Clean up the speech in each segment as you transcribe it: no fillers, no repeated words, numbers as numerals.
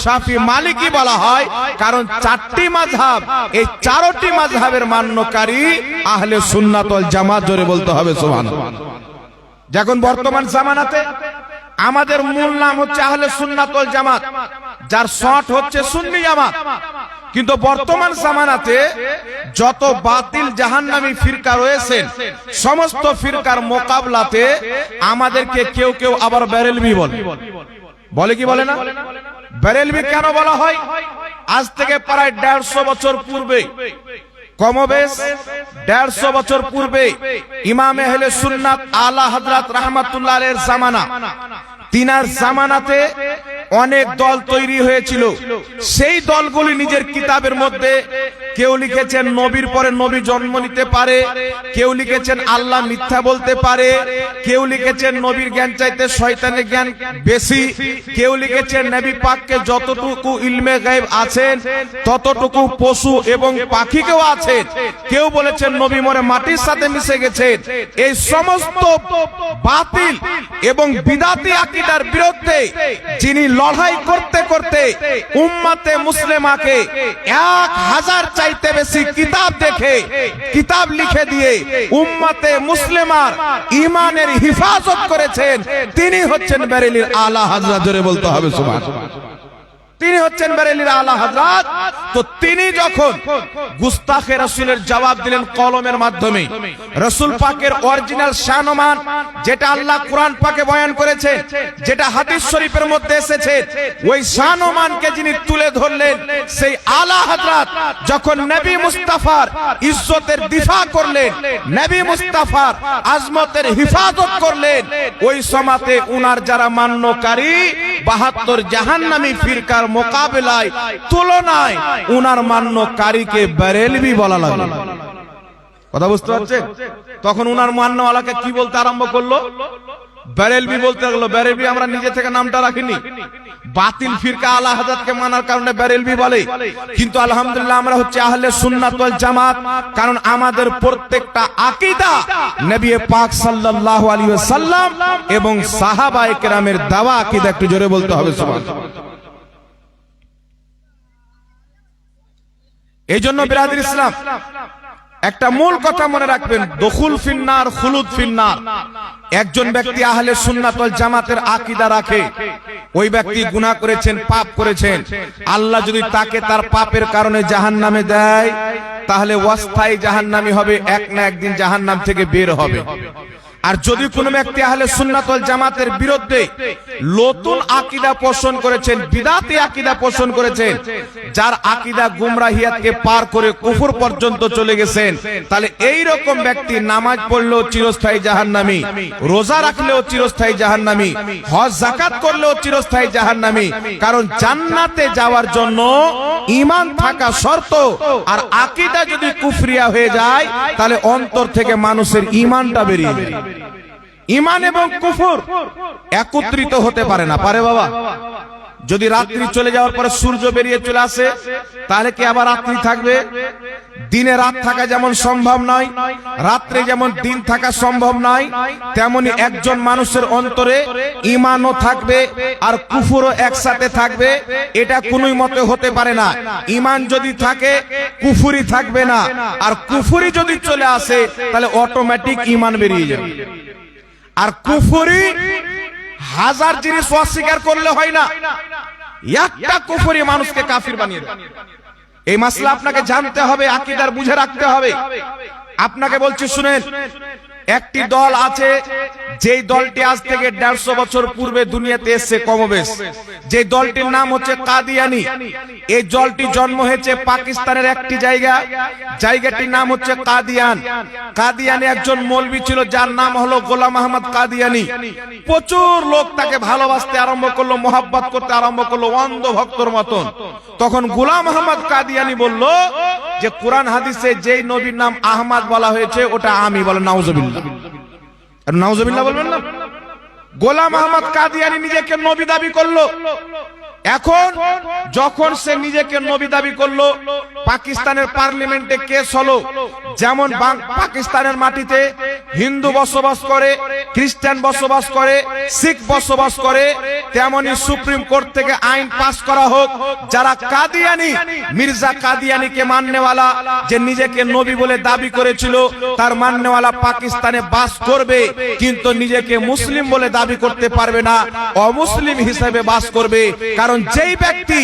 শাফি, মালিকি বলা হয়, কারণ চারটি মাযহাব, এই চারটি মাযহাবের মান্যকারী আহলে সুন্নাত ওয়াল জামাত। জোরে বলতে হবে সুবহানাল্লাহ। যখন বর্তমান জামানাতে আমাদের মূল নাম হচ্ছে আহলে সুন্নাত ওয়াল জামাত, যার শর্ট হচ্ছে সুন্নি জামাত, কিন্তু বর্তমান জামানাতে যত বাতিল জাহান্নামী ফিরকা রয়েছেন, সমস্ত ফিরকার মোকাবলাতে আমাদেরকে কেউ কেউ আবার বেরেলভি বলে কি বলে না? বেরেলভি কেন বলা হয়? আজ থেকে প্রায় 150 বছর পূর্বে, কমবেশ 150 বছর পূর্বে ইমাম আহলে সুন্নাত আলা হযরত রাহমাতুল্লাহ আলাইহির জামানা, তিনার জামানাতে অনেক দল তৈরি হয়েছিল। সেই দলগুলি নিজের কিতাবের মধ্যে কেউ লিখেছেন নবীর পরে নবী জন্ম নিতে পারে, কেউ লিখেছেন আল্লাহ মিথ্যা বলতে পারে, কেউ লিখেছেন নবীর জ্ঞান চাইতে শয়তানের জ্ঞান বেশি, কেউ লিখেছেন নবী পাককে যতটুকু ইলমে গায়ব আছেন ততটুকু পশু এবং পাখিকেও আছেন, কেউ বলেছেন নবী মরে মাটির সাথে মিশে গেছেন। এই সমস্ত বাতিল এবং বিদাতি আকীদার বিরুদ্ধে যিনি লড়াই করতে করতে উম্মতে মুসলিমাকে 1000 চাইতে বেশি কিতাব দেখে, কিতাব লিখে দিয়ে উম্মতে মুসলিমার ঈমানের হিফাজত করেছেন, তিনি হচ্ছেন বেরেলির আলা হযরত। জোরে বলতে হবে সুবহানাল্লাহ। তিনি হচ্ছেন বেরেলির আলা হযরত। তো তিনি যখন গুস্তাখে রাসূলের জবাব দিলেন কলমের মাধ্যমে, রাসূল পাকের অরিজিনাল শানমান যেটা আল্লাহ কোরআন পাকে বয়ান করেছেন, যেটা হাদিস শরীফের মধ্যে এসেছে, ওই শানমানকে যিনি তুলে ধরলেন, সেই আলা হযরত যখন নবী মুস্তাফার ইজ্জতের দিফা করলেন, নবী মুস্তাফার আজমতের হিফাজত করলেন, ওই সময়তে উনার যারা মান্যকারী 72 জাহান্নামী ফিরকার মোকাবেলায় তুলনায় উনার মান্যকারীকে বেরেলভি বলা লাগলো। কথা বুঝতে পারছেন? তখন উনার মান্যওয়ালাকে কি বলতে আরম্ভ করলো? বেরেলভি বলতে লাগলো। বেরেলভি আমরা নিজে থেকে নামটা রাখিনি, বাতিল ফিরকা আলা হযরতকে মানার কারণে বেরেলভি বলে। কিন্তু আলহামদুলিল্লাহ আমরা হচ্ছে আহলে সুন্নাত ওয়াল জামাত, কারণ আমাদের প্রত্যেকটা আকীদা নবী পাক সাল্লাল্লাহু আলাইহি ওয়াসাল্লাম এবং সাহাবায়ে কেরামের দাওয়া আকীদা। একটু জোরে বলতে হবে সুবহানাল্লাহ। এই জন্য বিরাদর ইসলাম একটা মূল কথা মনে রাখবেন, দুখুল ফিন্নার, খুলুদ ফিন্নার। একজন ব্যক্তি আহলে সুন্নাত ওয়াল জামাতের আকীদা রাখে, ওই ব্যক্তি গুনাহ করেছেন, পাপ করেছেন, আল্লাহ যদি তাকে তার পাপের কারণে জাহান্নামে দেয়, তাহলে অস্থায়ী জাহান্নামী হবে, এক না একদিন জাহান্নাম থেকে বের হবে। আর যদি কোনো ব্যক্তি আহলে সুন্নাত ওয়াল জামাতের বিরুদ্ধে নতুন আকীদা পোষণ করেছেন, বিদাতি আকীদা পোষণ করেছেন, যার আকীদা গুমরাহিয়াতকে পার করে কুফর পর্যন্ত চলে গেছেন, তাহলে এই রকম ব্যক্তি নামাজ পড়লেও চিরস্থায়ী জাহান্নামী, রোজা রাখলেও চিরস্থায়ী জাহান্নামী, হজ যাকাত করলেও চিরস্থায়ী জাহান্নামী। কারণ জান্নাতে যাওয়ার জন্য ঈমান থাকা শর্ত, আর আকীদা যদি কুফরিয়া হয়ে যায় তাহলে অন্তর থেকে মানুষের ঈমানটা বেরিয়ে যায়। ঈমান এবং কুফর একত্রিত হতে পারে না, পারে বাবা? যদি রাত্রি চলে যাওয়ার পরে সূর্য বেরিয়ে চলে আসে, তাহলে কি আবার রাত্রি থাকবে? দিনে রাত থাকা যেমন সম্ভব নয়, রাত্রে যেমন দিন থাকা সম্ভব নয়, তেমনি একজন মানুষের অন্তরে ঈমানও থাকবে আর কুফরও একসাথে থাকবে, এটা কোনোই মতে হতে পারে না। ঈমান যদি থাকে কুফরি থাকবে না, আর কুফরি যদি চলে আসে তাহলে অটোমেটিক ঈমান বেরিয়ে যাবে। আর কুফরি 1000 জিনিস অস্বীকার করলে হয় না, একটা কুফরি মানুষকে কাফির বানিয়ে দেয়। এই মাসলা আপনাকে জানতে হবে, আকীদার বুঝে রাখতে হবে। আপনাকে বলছি শুনেন, একটি দল আছে, যেই দলটি আজ থেকে 150 বছর পূর্বে দুনিয়াতে এসেছে কমবেশ, যে দলটির নাম হচ্ছে কাদিয়ানি। এই দলটি জন্ম হয়েছে পাকিস্তানের একটি জায়গাটির নাম হচ্ছে কাদিয়ান। কাদিয়ানি একজন মৌলবি ছিল, যার নাম হলো গোলাম আহমদ কাদিয়ানি। প্রচুর লোক তাকে ভালোবাসতে আরম্ভ করলো, মোহাব্বত করতে আরম্ভ করলো, অন্ধ ভক্তর মতন। তখন গোলাম আহমদ কাদিয়ানি বলল যে কোরআন হাদিসে যেই নবীর নাম আহমদ বলা হয়েছে ওটা আমি, বলে নাউজুবিল্লাহ। আর নাউজুবিল্লাহ বলবেন না? গোলাম আহমদ কাদিয়ানি নিজেকে নবী দাবি করলো। এখন যখন সে নিজেকে নবী দাবি করলো, পাকিস্তানের পার্লামেন্টে কেস হলো, যেমন পাকিস্তানের মাটিতে হিন্দু বসবাস করে, খ্রিস্টান বসবাস করে, শিখ বসবাস করে, তেমনি সুপ্রিম কোর্ট থেকে আইন পাস করা হোক, যারা কাদিয়ানি, মির্জা কাদিয়ানিকে মাননেওয়ালা, যে নিজেকে নবী বলে দাবি করেছিল, তার মাননেওয়ালা পাকিস্তানে বাস করবে, কিন্তু নিজেকে মুসলিম বলে দাবি করতে পারবে না, অমুসলিম হিসেবে বাস করবে। কারণ যেই ব্যক্তি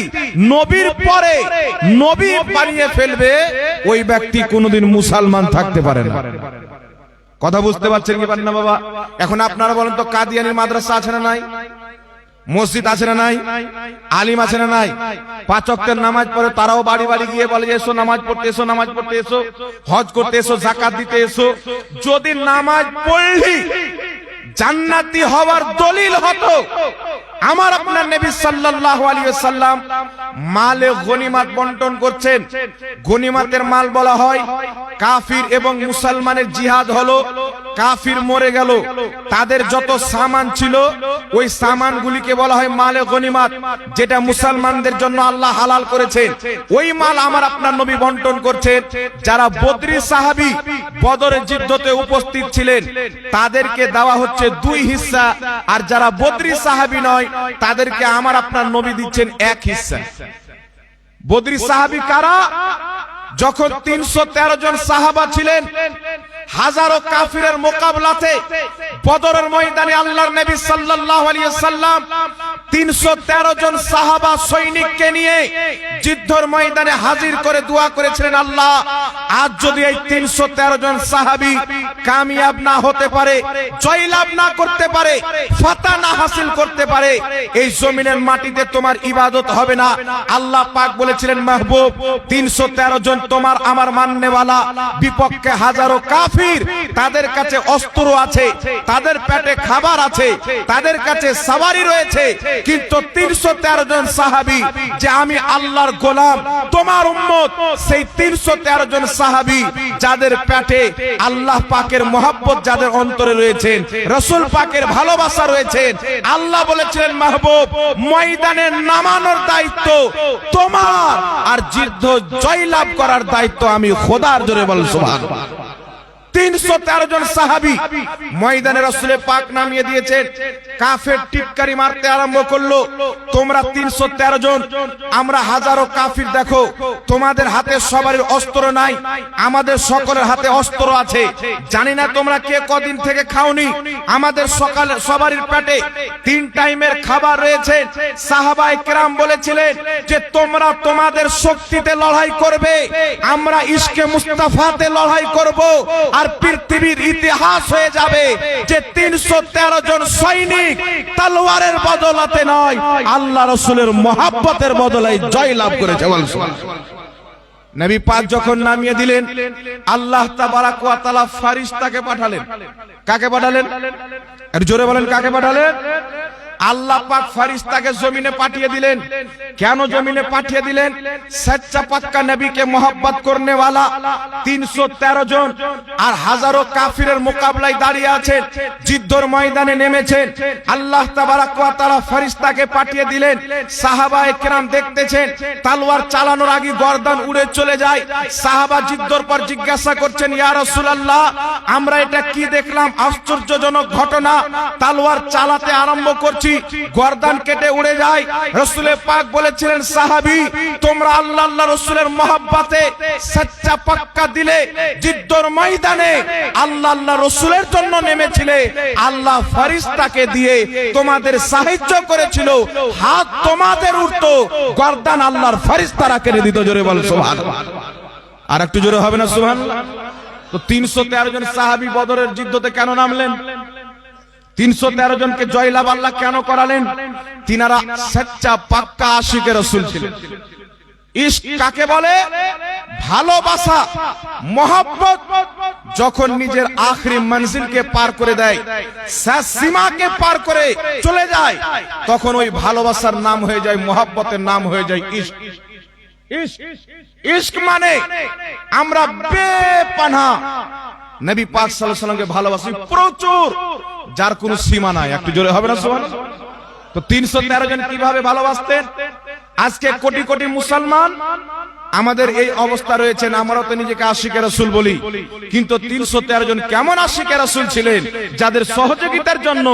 নবীর পরে নবী বানিয়ে ফেলবে, ওই ব্যক্তি কোনোদিন মুসলমান থাকতে পারে না। কথা বুঝতে পারছেন কি পারেন না বাবা? এখন আপনারা বলেন তো, কাদিয়ানির মাদ্রাসা আছে না নাই? মসজিদ আছে না নাই? আলিম আছে না নাই? 5 ওয়াক্তের নামাজ পড়ে, তারাও বাড়ি বাড়ি গিয়ে বলে যে এসো নামাজ পড়তে এসো, নামাজ পড়তে এসো, হজ করতে এসো, যাকাত দিতে এসো। যদি নামাজ পড়লি জান্নাতি হওয়ার দলিল হতো, আমার আপনার নবী সাল্লাল্লাহু আলাইহি ওয়াসাল্লাম মালে গনিমত বন্টন করছেন। গনিমতের মাল বলা হয়, কাফির এবং মুসলমানের জিহাদ হলো, কাফির মরে গেল, তাদের যত সামান ছিল ওই সামানগুলিকে বলা হয় মালে গনিমত, যেটা মুসলমানদের জন্য আল্লাহ হালাল করেছেন। ওই মাল আমার আপনার নবী বন্টন করছেন। যারা বদরি সাহাবী বদরের যুদ্ধতে উপস্থিত ছিলেন, তাদেরকে দেওয়া হচ্ছে 2 হিস্সা, আর যারা বদরি সাহাবী নয়, তাদেরকে আমার আপনার নবী দিচ্ছেন 1 হিস্সা। বদরি সাহাবী কারা? যখন 313 জন সাহাবা ছিলেন, হাজারো কাফিরের মোকাবিলাতে বদরের ময়দানে আল্লাহর নবী সাল্লাল্লাহু আলাইহি ওয়াসাল্লাম 313 জন সাহাবা সৈনিককে নিয়ে যুদ্ধের ময়দানে হাজির করে দোয়া করেছিলেন, আল্লাহ আজ যদি এই 313 জন সাহাবী কামিয়াব না হতে পারে, জয়লাভ না করতে পারে, ফাতহ না হাসিল করতে পারে, এই জমিনের মাটিতে তোমার ইবাদত হবে না। আল্লাহ পাক বলেছিলেন, মাহবুব 313 জন তোমার আমার মাননেওয়ালা, বিপক্ষে হাজারো কাফির, তাদের কাছে অস্ত্র আছে, তাদের পেটে খাবার আছে, তাদের কাছে সওয়ারি রয়েছে, কিন্তু 313 জন সাহাবী যে আমি আল্লাহর গোলাম, তোমার উম্মত, সেই 313 জন সাহাবী যাদের পেটে আল্লাহ পাকের মহব্বত, যাদের অন্তরে রয়েছে, রাসূল পাকের ভালোবাসা রয়েছে, আল্লাহ বলেছিলেন, মাহবুব ময়দানে নামানোর দায়িত্ব তোমার, আর যুদ্ধ জয়লাভ করার দায়িত্ব আমি খোদার। জোরে বল সুবহানাল্লাহ। 313 জন সাহাবী ময়দানে রাসূল পাক নামিয়ে দিয়েছেন। কাফের টিটকারি মারতে আরম্ভ করলো, তোমরা 313 জন, আমরা হাজারো কাফির, দেখো তোমাদের হাতে সবারই অস্ত্র নাই, আমাদের সকলের হাতে অস্ত্র আছে। জানি না তোমরা কে কদিন থেকে খাওনি, আমাদের সকালে সবারই পেটে 3 টাইমের খাবার রয়েছে। সাহাবায়ে কেরাম বলেছিলেন যে তোমরা তোমাদের শক্তিতে লড়াই করবে, আমরা ইশকে মুস্তাফাতে লড়াই করব, আর পৃথিবীর ইতিহাস হয়ে যাবে যে 313 জন সৈনিক তলোয়ারের বদলাতে নয়, আল্লাহ রাসূলের মহব্বতের বদলে জয়লাভ করেছে। নবী পাক যখন নামিয়ে দিলেন, আল্লাহ তাবারাক ওয়া তাআলা ফেরেশতাকে পাঠালেন। কাকে পাঠালেন? আর জোরে বলেন, কাকে পাঠালেন? আল্লাহ পাক ফেরেশতাকে জমিনে পাঠিয়ে দিলেন। কেন জমিনে পাঠিয়ে দিলেন? সচ্চা পাক্কা নবীকে মোহাব্বত করনে वाला 313 জন আর হাজারো কাফিরের মোকাবিলায় দাঁড়িয়ে আছেন, যুদ্ধের ময়দানে নেমেছেন। আল্লাহ তাবারাক ওয়া তাআলা ফেরেশতাকে পাঠিয়ে দিলেন। সাহাবায়ে কেরাম দেখতেছেন তলোয়ার চালানোর আগে গর্দান উড়ে চলে যায়। সাহাবা যুদ্ধের পর জিজ্ঞাসা করছেন, ইয়া রাসূলুল্লাহ আমরা এটা কি দেখলাম? আশ্চর্যজনক ঘটনা। তলোয়ার চালাতে আরম্ভ করছি, গর্দান কেটে উড়ে যায়। রাসূল পাক বলেছিলেন, সাহাবী তোমরা আল্লাহ রাসূলের মহব্বতে সচ্চা পাক্কা দিলে যুদ্ধের ময়দানে আল্লাহ রাসূলের জন্য নেমেছিলে, আল্লাহ ফেরেশতাকে দিয়ে তোমাদের সাহায্য করেছিল, হাত তোমাদের উঠতো, গর্দান আল্লাহর ফেরেশতারা কেড়ে দিত। জোরে বল সুবহানাল্লাহ। আর একটু জোরে হবে না সুবহানাল্লাহ? তো 313 জন সাহাবী বদরের যুদ্ধতে কেন নামলেন? 313 জনকে জয়লাভ আল্লাহ কেন করালেন? তিনারা সচ্চা পাক্কা আশিকে রাসূল ছিলেন। ইশক কাকে বলে? ভালোবাসা, মহব্বত যখন নিজের আখরি মঞ্জিলকে পার করে দেয়, শেষ সীমাকে পার করে চলে যায়, তখন ওই ভালোবাসার নাম হয়ে যায়, মহব্বতের নাম হয়ে যায় ইশক। ইশক মানে আমরা বেপনাহ নবী পাক সাল্লাল্লাহু আলাইহি ওয়াসাল্লামকে ভালোবাসি প্রচুর, যার কোনো সীমা নাই। একটু জোরে হবে না সুবহানাল্লাহ? তো 313 জন কিভাবে ভালোবাসতেন? আজকে কোটি কোটি মুসলমান আমাদের এই অবস্থা রয়েছেন, আমরা তো নিজেকে আশিকে রাসূল বলি, কিন্তু 313 জন কেমন আশিকে রাসূল ছিলেন, যাদের সহযোগিতার জন্য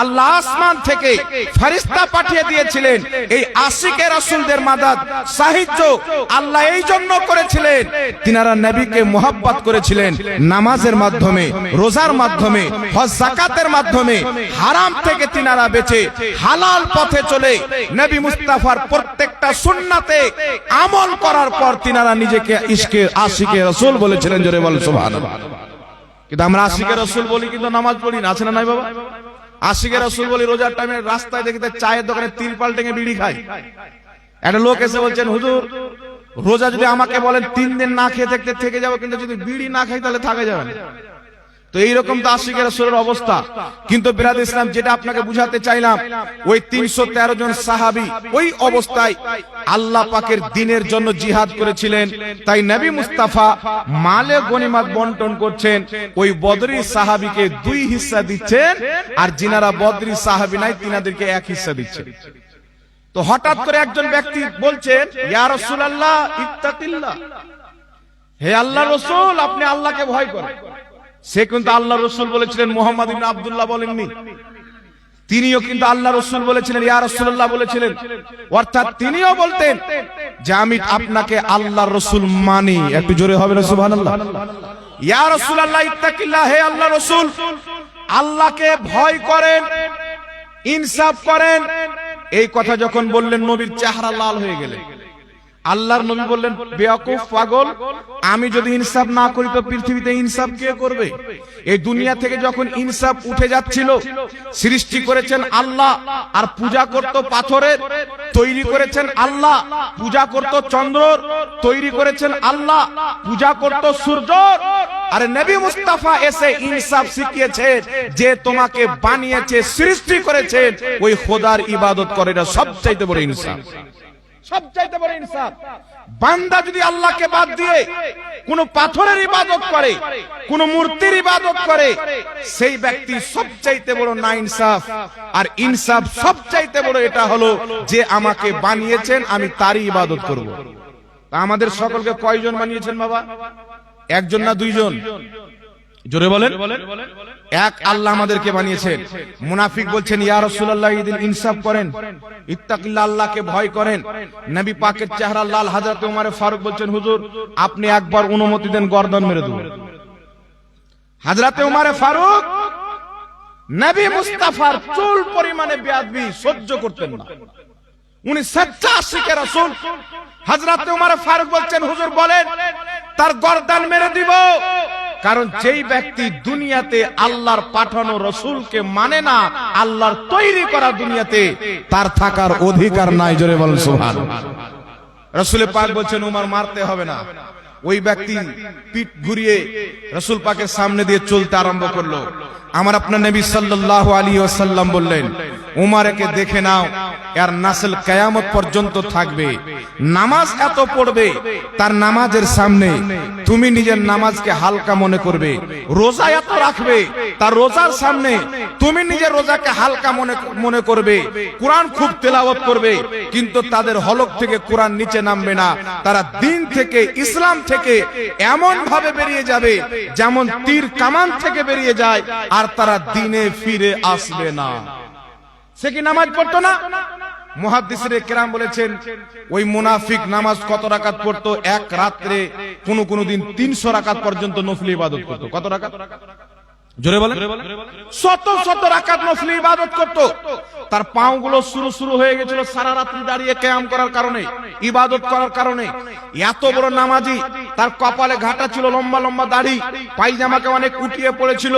আল্লাহ আসমান থেকে ফেরেশতা পাঠিয়ে দিয়েছিলেন। এই আশিকে রাসূলদের মাদাদ সাহায্য আল্লাহ এই জন্য করেছিলেন, তিনারা নবীকে মুহাব্বত করেছিলেন নামাজের মাধ্যমে, রোজার মাধ্যমে, হজ যাকাতের মাধ্যমে। হারাম থেকে তিনারা বেঁচে হালাল পথে চলে নবী মুস্তাফার প্রত্যেকটা সুন্নাতে আমল করার পর তিনারা নিজেকে ইশকে আশিকে রাসূল বলেছিলেন। জোরে বল সুবহানাল্লাহ। কিন্তু আমরা আশিকে রাসূল বলি কিন্তু নামাজ পড়ি না, আছে না নাই বাবা? আশিকে রাসূল বলি, রোজার টাইমে রাস্তায় দেখতে চায়ের দোকানে তিরপাল টেঙে বিড়ি খাই। একটা লোক এসে বলছেন, হুজুর রোজা যদি আমাকে বলেন 3 দিন না খেয়ে থাকতে থেকে যাবো, কিন্তু যদি বিড়ি না খাই তাহলে থাকা যাবে না। তো এইরকম তো আশিকে রাসূলের অবস্থা। কিন্তু বিরাদর ইসলাম, যেটা আপনাকে বুঝাতে চাইলাম, ওই 313 জন সাহাবী ওই অবস্থায় আল্লাহ পাকের দ্বীনের জন্য জিহাদ করেছিলেন। তাই নবী মুস্তাফা মালে গনিমত বন্টন করছেন, ওই বদরি সাহাবীকে 2 হিস্সা দিচ্ছেন, আর যিনারা বদরি সাহাবী নাই তিনাদেরকে 1 হিস্সা দিচ্ছেন। তো হঠাৎ করে একজন ব্যক্তি বলছেন, ইয়া রাসূলুল্লাহ ইত্তাকিল্লাহ, হে আল্লাহর রাসূল আপনি আল্লাহকে ভয় করেন। সে কিন্তু আল্লাহ রসুল বলেছিলেন, মুহাম্মদ ইবনে আব্দুল্লাহ বলেননি, তিনিও কিন্তু আল্লাহ রসুল বলেছিলেন, ইয়া রাসূলুল্লাহ বলেছিলেন। অর্থাৎ তিনিও বলতেন যে আমি আপনাকে আল্লাহর রসুল মানি। একটু জোরে হবে না সুবহানাল্লাহ? ইয়া রাসূলুল্লাহ ইত্তাকিল্লাহ, হে আল্লাহ রসুল আল্লাহকে ভয় করেন, ইনসাফ করেন। এই কথা যখন বললেন, নবীর চেহারা লাল হয়ে গেলেন। আল্লাহর নবী বললেন, বেয়াকুফ, পাগল, আমি যদি ইনসাফ না করি তো পৃথিবীতে ইনসাফ কে করবে? এই দুনিয়া থেকে যখন ইনসাফ উঠে যাচ্ছিল, সৃষ্টি করেছেন আল্লাহ, আর পূজা করত পাথরের, তৈরি করেছেন আল্লাহ, পূজা করত চন্দ্রর, তৈরি করেছেন আল্লাহ, পূজা করত সূর্যর। আরে নবী মুস্তাফা এসে ইনসাফ শিখিয়েছেন, যে তোমাকে বানিয়েছে, সৃষ্টি করেছেন, ওই খোদার ইবাদত করে। এটা সবচাইতে বড় ইনসাফ, সবচাইতে বড় ইনসাফ। বান্দা যদি আল্লাহকে বাদ দিয়ে কোন পাথরের ইবাদত করে, কোন মূর্তির ইবাদত করে, সেই ব্যক্তি সবচাইতে বড় না ইনসাফ। আর ইনসাফ সবচাইতে বড় এটা হলো যে আমাকে বানিয়েছেন, আমি তারই ইবাদত করব। আমাদের সকলকে কয়জন বানিয়েছেন বাবা? একজন না দুইজন? জোরে বলেন। এক আল্লাহ আমাদেরকে বানিয়েছেন। মুনাফিক বলছেন, ইয়া রাসূলুল্লাহ ইদিন ইনসাফ করেন, ইত্তাকিল্লাহ, আল্লাহকে ভয় করেন। নবী পাকের চেহারা লাল। হযরত ওমর ফারুক বলছেন, হুজুর আপনি একবার অনুমতি দেন, গর্দন মেরে দেব। হযরত ওমর ফারুক নবী মুস্তাফার চুল পরিমাণে বেয়াদবি সহ্য করতেন না, উনি সচ্চা আশিকে রাসূল। হযরত ওমর ফারুক বলছেন, হুজুর বলেন তার গর্দান মেরে দিব। কারণ যেই ব্যক্তি দুনিয়াতে আল্লাহর পাঠানো রসুলকে মানে না, আল্লাহর তৈরি করা দুনিয়াতে তার থাকার অধিকার নাই। জোরে বলেন সুবহানাল্লাহ। রাসূল পাক বলছেন, উমর মারতে হবে না। ওই ব্যক্তি পিঠ ঘুরিয়ে রাসূল পাকের সামনে দিয়ে চলতে আরম্ভ করলো। আমার আপনার নবী সাল্লাল্লাহু আলাইহি ওয়াসাল্লাম বললেন, উমরকে দেখে নাও, এর নাসল কিয়ামত পর্যন্ত থাকবে। নামাজ এত পড়বে, তার নামাজের সামনে তুমি নিজের নামাজকে হালকা মনে করবে। রোজা এত রাখবে, তার রোজার সামনে তুমি নিজের রোজাকে হালকা মনে করবে। কোরআন খুব তেলাওয়াত করবে, কিন্তু তাদের হলক থেকে কোরআন নিচে নামবে না। তারা দ্বীন থেকে, ইসলাম থেকে এমন ভাবে বেরিয়ে যাবে যেমন তীর কামান থেকে বেরিয়ে যায়, আর তারা দ্বীনে ফিরে আসবে না। সে কি নামাজ পড়তো না? মুহাদ্দিসিনে কেরাম বলেছেন, ওই মুনাফিক নামাজ কত রাকাত পড়তো? এক রাত্রে কোন দিন 300 রাকাত পর্যন্ত নফল ইবাদত করতো। কত রাকাত? জোরে বলেন। শত শত রাকাত নফল ইবাদত করতো। তার পাগুলো শুরু হয়ে গেছিল সারা রাত্রি দাঁড়িয়ে কিয়াম করার কারণে, ইবাদত করার কারণে। এত বড় নামাজি, তার কপালে ঘাটা ছিল, লম্বা লম্বা দাড়ি, পায়জামাকে অনেক উঠিয়ে পড়েছিল।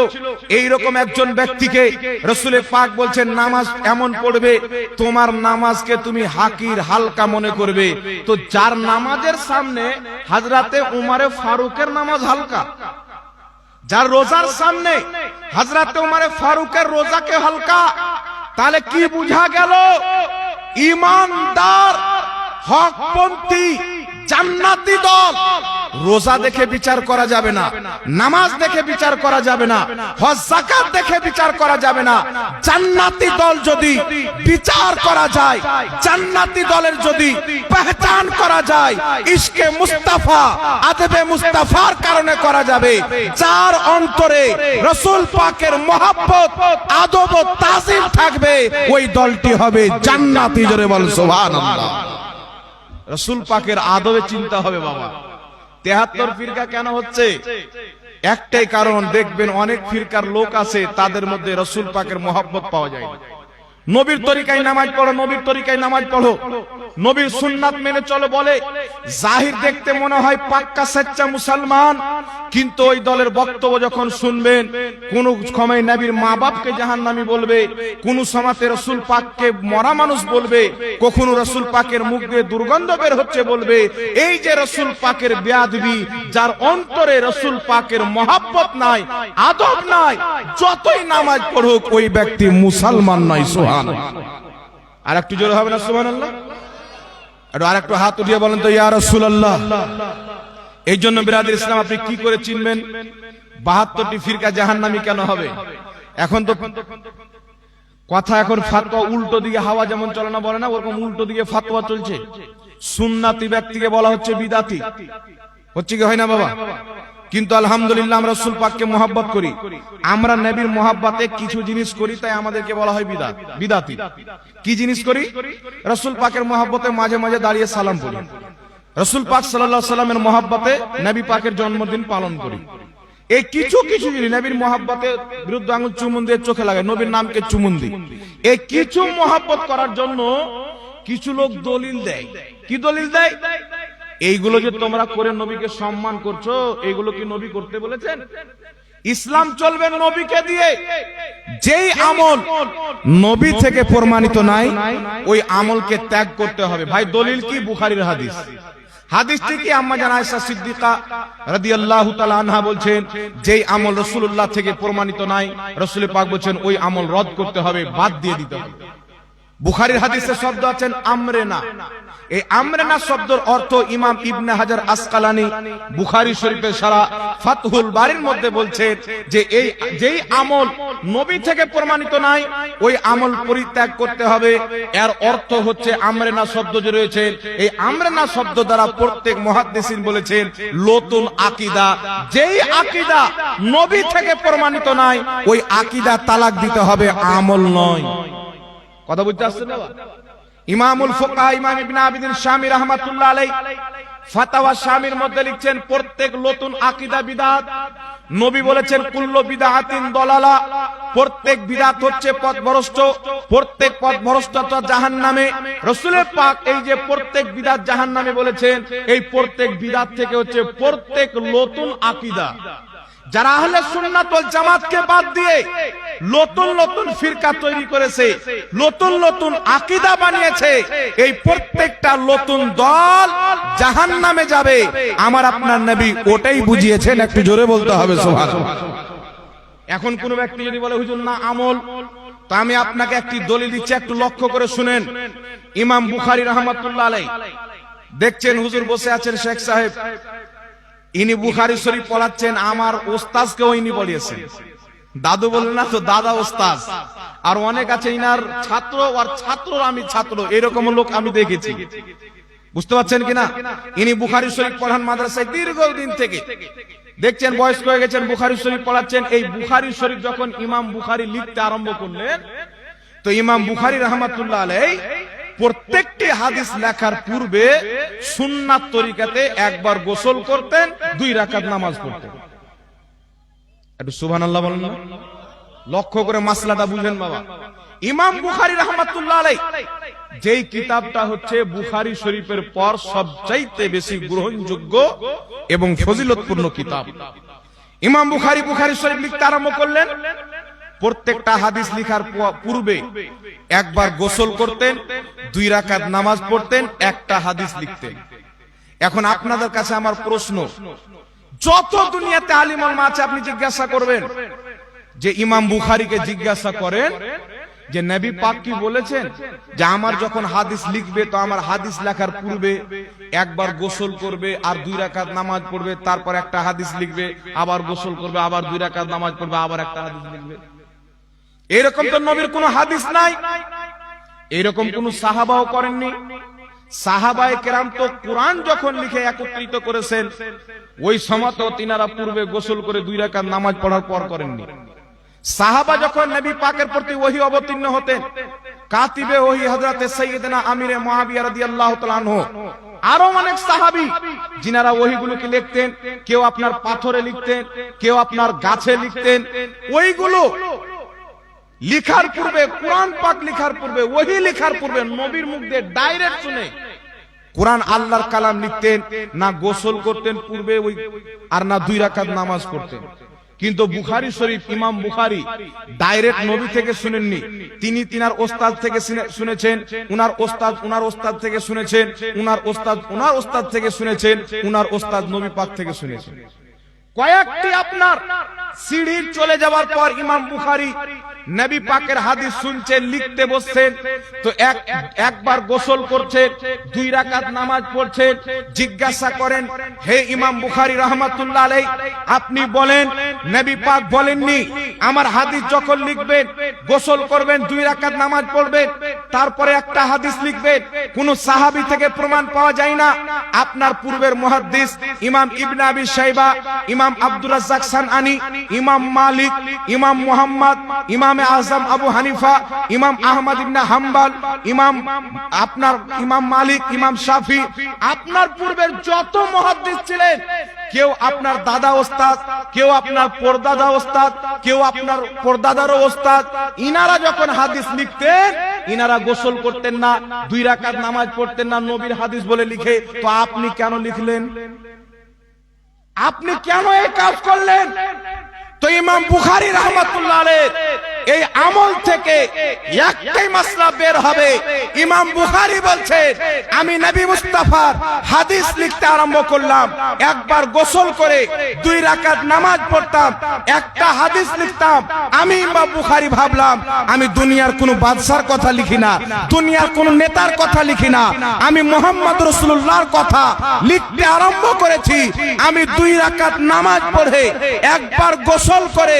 এইরকম একজন ব্যক্তিকে রাসূল পাক বলছেন, নামাজ এমন পড়বে তোমার নামাজকে তুমি হাকির, হালকা মনে করবে। তো যার নামাজের সামনে হযরতে উমর ফারুকের নামাজ হালকা, যার রোজার সামনে হযরতে উমর ফারুকের রোজাকে হালকা, তাহলে কি বুঝা গেল? ইমানদার, হকপন্থী, জান্নাতি দল। রোজা দেখে বিচার করা যাবে না, নামাজ দেখে বিচার করা যাবে না, হজ যাকাত দেখে বিচার করা যাবে না। জান্নাতি দল যদি বিচার করা যায়, জান্নাতি দলের যদি পহচান করা যায়, ইশকে মুস্তাফা আদবে মুস্তাফার কারণে করা যাবে। যার অন্তরে রাসূল পাকের মহব্বত আদব ও তাজিম থাকবে, ওই দলটি হবে জান্নাতি। জোরে বল সুবহানাল্লাহ। রাসূল পাকের আদবে চিন্তা হবে বাবা। 73 ফিরকা কেন হচ্ছে? একটাই কারণ, দেখবেন অনেক ফিরকার লোক আছে, তাদের মধ্যে রাসূল পাকের মহব্বত পাওয়া যায় না। নবীর তরিকায় নামাজ পড়ো, নবীর তরিকায় নামাজ পড়ো, নবীর সুন্নাত মেনে চলো বলে, জাহির দেখতে মনে হয় পাক্কা সচ্চা মুসলমান, কিন্তু ওই দলের বক্তব্য যখন শুনবেন, কোন সময় নবীর মা বাপকে জাহান্নামী বলবে, কোন সময়তে রাসূল পাককে মরা মানুষ বলবে, কখনো রাসূল পাকের মুখ দিয়ে দুর্গন্ধ বের হচ্ছে বলবে। এই যে রাসূল পাকের বেয়াদবি, যার অন্তরে রাসূল পাকের মহব্বত নাই, আদব নাই, যতই নামাজ পড়ুক ওই ব্যক্তি মুসলমান নয়। সুবহানাল্লাহ। আর একটু জোরে হবে না সুবহানাল্লাহ? আর একটু হাত উঠিয়ে বলেন তো ইয়া রাসূলুল্লাহ। এই জন্য বিরাদর ইসলাম, আপনি কি করে চিনবেন 72টি ফিরকা জাহান্নামী কেন হবে? এখন তো কথা, এখন ফতোয়া উল্টো দিকে হাওয়া যেমন চলে না বলে না, ওরকম উল্টো দিকে ফতোয়া চলছে। সুন্নাতি ব্যক্তিকে বলা হচ্ছে বিদাতি, হচ্ছে কি হয় না বাবা? কিন্তু আলহামদুলিল্লাহ আমরা রাসূল পাককে মহব্বত করি, আমরা নবীর মহব্বতে কিছু জিনিস করি, তাই আমাদেরকে বলা হয় বিদাতি। কি জিনিস করি? রাসূল পাকের মহব্বতে মাঝে মাঝে দাঁড়িয়ে সালাম পড়ি, রাসূল পাক সাল্লাল্লাহু আলাইহি সাল্লামের মহব্বতে নবী পাকের জন্মদিন পালন করি। এই কিছু কিছু জিনিস নবীর মহব্বতে বিরুদ্ধ আঙুল চুমুন দিয়ে চোখে লাগায়, নবীর নামকে চুমুন দিই। এই কিছু মহব্বত করার জন্য কিছু লোক দলিল দেয়। কি দলিল দেয়? এইগুলো যে তোমরা করে নবীকে সম্মান করছো, এইগুলো কি নবী করতে বলেছেন? ইসলাম চলবে নবীকে দিয়ে। যেই আমল নবী থেকে প্রমাণিত নাই, ওই আমলকে ত্যাগ করতে হবে। ভাই দলিল কি? বুখারীর হাদিস। হাদিসটি কি? আম্মা জান আয়েশা সিদ্দিকা রাদিয়াল্লাহু তাআলা আনহা বলছেন, যেই আমল রাসূলুল্লাহ থেকে প্রমাণিত নাই, রাসূল পাক বলেছেন ওই আমল রদ করতে হবে, বাদ দিয়ে দিতে হবে। বুখারীর হাদিসে শব্দ আছেন আমরেনা। এই আমরেনা শব্দের অর্থ ইমাম ইবনে হাজার আসকালানি বুখারী শরীফের সারা ফাতহুল বারীর মধ্যে বলছেন যে এই যেই আমল নবী থেকে প্রমাণিত নাই, ওই আমল পরিত্যাগ করতে হবে। এর অর্থ হচ্ছে আমরেনা শব্দ যে রয়েছে, এই আমরেনা শব্দ দ্বারা প্রত্যেক মুহাদ্দিসিন বলেছেন নতুন আকীদা। যেই আকীদা নবী থেকে প্রমাণিত নাই, ওই আকীদা তালাক দিতে হবে, আমল নয়। কথা বুঝতে আসছে না? ইমামুল ফুকাহা ইমাম ইবনে আবিদিন শামী রাহমাতুল্লাহ আলাইহি ফাতাওয়া শামীর মধ্যে লিখছেন, প্রত্যেক নতুন আকীদা বিদআত। নবী বলেছেন কুল্লু বিদআতিন দালালা, প্রত্যেক বিদআত হচ্ছে পথভ্রষ্ট, প্রত্যেক পথভ্রষ্টতা জাহান্নামে। রাসূল পাক এই যে প্রত্যেক বিদআত জাহান্নামে বলেছেন, এই প্রত্যেক বিদআত থেকে হচ্ছে প্রত্যেক নতুন আকীদা। যারা আহলে সুন্নাত ওয়াল জামাতকে বাদ দিয়ে নতুন নতুন ফিরকা তৈরি করেছে, নতুন নতুন আকীদা বানিয়েছে, এই প্রত্যেকটা নতুন দল জাহান্নামে যাবে। আমার আপনার নবী ওটাই বুঝিয়েছেন, একটু জোরে বলতে হবে সুবহানাল্লাহ। এখন কোন ব্যক্তি যদি বলে হুজুর না আমল, তো আমি আপনাকে একটি দলিল দিচ্ছি, একটু লক্ষ্য করে শুনেন। ইমাম বুখারী রাহমাতুল্লাহ আলাইহি, দেখছেন হুজুর বসে আছেন শেখ সাহেব, ইনি বুখারী শরীফ পড়াচ্ছেন, আমার ওস্তাদকেও ইনি পড়িয়েছেন। দাদু বললেন না তো, দাদা ওস্তাদ। আর অনেক আছে ইনার ছাত্র, আর ছাত্র আমি ছাত্র, এরকম লোক আমি দেখেছি। বুঝতে পারছেন কিনা? ইনি বুখারী শরীফ পড়ান মাদ্রাসায় দীর্ঘদিন থেকে, দেখছেন বয়স্ক হয়ে গেছেন, বুখারী শরীফ পড়াচ্ছেন। এই বুখারী শরীফ যখন ইমাম বুখারী লিখতে আরম্ভ করলেন, তো ইমাম বুখারী রাহমাতুল্লাহ আলাইহি প্রত্যেকটি হাদিস লেখার পূর্বে সুন্নাত তরিকাতে একবার গোসল করতেন, 2 রাকাত নামাজ পড়তেন। একটু সুবহানাল্লাহ বলেন না? লক্ষ্য করে মাসলাটা বুঝেন বাবা। ইমাম বুখারী রাহমাতুল্লাহ আলাইহি যেই কিতাবটা হচ্ছে বুখারী শরীফের পর সবচাইতে বেশি গ্রহণযোগ্য এবং ফজিলতপূর্ণ কিতাব, ইমাম বুখারী বুখারী শরীফ লিখতে আরম্ভ করলেন। প্রত্যেকটা হাদিস লেখার পূর্বে একবার গোসল করতেন, 2 রাকাত নামাজ পড়তেন, একটা হাদিস লিখতেন। এখন আপনাদের কাছে আমার প্রশ্ন, যত দুনিয়াতে আলিম ওলামা আছে আপনি জিজ্ঞাসা করবেন যে ইমাম বুখারীকে জিজ্ঞাসা করেন যে নবী পাক কি বলেছেন যে আমার যখন হাদিস লিখবে তো আমার হাদিস লেখার পূর্বে একবার গোসল করবে আর 2 রাকাত নামাজ পড়বে, তারপর একটা হাদিস লিখবে, আবার গোসল করবে, আবার 2 রাকাত নামাজ পড়বে, আবার একটা হাদিস লিখবে। এরকম তো নবীর কোনো হাদিস নাই, এরকম কোন সাহাবাও করেননি। সাহাবায়ে কেরাম তো কোরআন যখন লিখে একত্রিত করেছেন ওই সময় তো তিনারা পূর্বে গোসল করে 2 রাকাত নামাজ পড়ার পর করেননি। সাহাবা যখন নবী পাকের প্রতি ওহী অবতীর্ণ হতেন, কাতিবে ওহী হযরতে সাইয়্যিদনা আমিরে মুআবিয়া রাদিয়াল্লাহু তাআলা আনহু, আরো অনেক সাহাবী যিনারা ওহীগুলোকে লিখতেন, কেউ আপনার পাথরে লিখতেন, কেউ আপনার গাছে লিখতেন। ওইগুলো লিখার পূর্বে, কোরআন পাক লিখার পূর্বে, ওহী লিখার পূর্বে নবীর মুখ দিয়ে ডাইরেক্ট শুনে কোরআন আল্লাহর কালাম লিখতেন না, গোসল করতেন পূর্বে ওই আর না 2 রাকাত নামাজ পড়তেন। কিন্তু বুখারী শরীফ, ইমাম বুখারী ডাইরেক্ট নবী থেকে শুনেননি, তিনি তিনার ওস্তাদ থেকে শুনেছেন, উনার ওস্তাদ থেকে শুনেছেন, উনার ওস্তাদ থেকে শুনেছেন, উনার ওস্তাদ নবী পাক থেকে শুনেছেন। কয়েকটি আপনার সিঁড়ি চলে যাওয়ার পর ইমাম বুখারী নবী পাকের হাদিস শুনছেন, লিখতে বসছেন, তো একবার গোসল করছেন, 2 রাকাত নামাজ পড়ছেন। জিজ্ঞাসা করেন, হে ইমাম বুখারী রাহমাতুল্লাহ আলাইহি, আপনি বলেন নবী পাক বলেননি আমার হাদিস যখন লিখবেন গোসল করবেন, 2 রাকাত নামাজ পড়বেন, তারপরে একটা হাদিস লিখবেন? কোন সাহাবী থেকে প্রমাণ পাওয়া যায় না। আপনার পূর্বের মুহাদ্দিস ইমাম ইবনে আবি শাইবা, ইমাম আব্দুর রাজ্জাক সানআনী, ইমাম মালিক, ইমাম মুহাম্মদ, ইমাম আযম আবু হানিফা, ইমাম আহমদ ইবনে হাম্বল, ইমাম মালিক, ইমাম শাফি, আপনার পূর্বের যত মুহাদ্দিস ছিলেন, কেউ আপনার দাদা ওস্তাদ, কেউ আপনার পরদাদা ওস্তাদ, কেউ আপনার পরদাদারও ওস্তাদ, ইনারা যখন হাদিস লিখতেন ইনারা গোসল করতেন না, 2 রাকাত নামাজ পড়তেন না, নবীর হাদিস বলে লিখে। তো আপনি কেন লিখলেন? আপনি কেন এই কাজ করলেন? তো ইমাম বুখারী রাহমাতুল্লাহ আলাইহি এই আমল থেকে একটাই মাসলা বের হবে। ইমাম বুখারী বলছেন, আমি নবী মুস্তাফার হাদিস লিখতে আরম্ভ করলাম, একবার গোসল করে 2 রাকাত নামাজ পড়তাম, একটা হাদিস লিখতাম। আমি ইমাম বুখারী ভাবলাম আমি দুনিয়ার কোন বাদশার কথা লিখি না, দুনিয়ার কোন নেতার কথা লিখি না, আমি মুহাম্মদ রাসূলুল্লাহর কথা লিখতে আরম্ভ করেছি। আমি 2 রাকাত নামাজ পড়ে একবার গোসল করে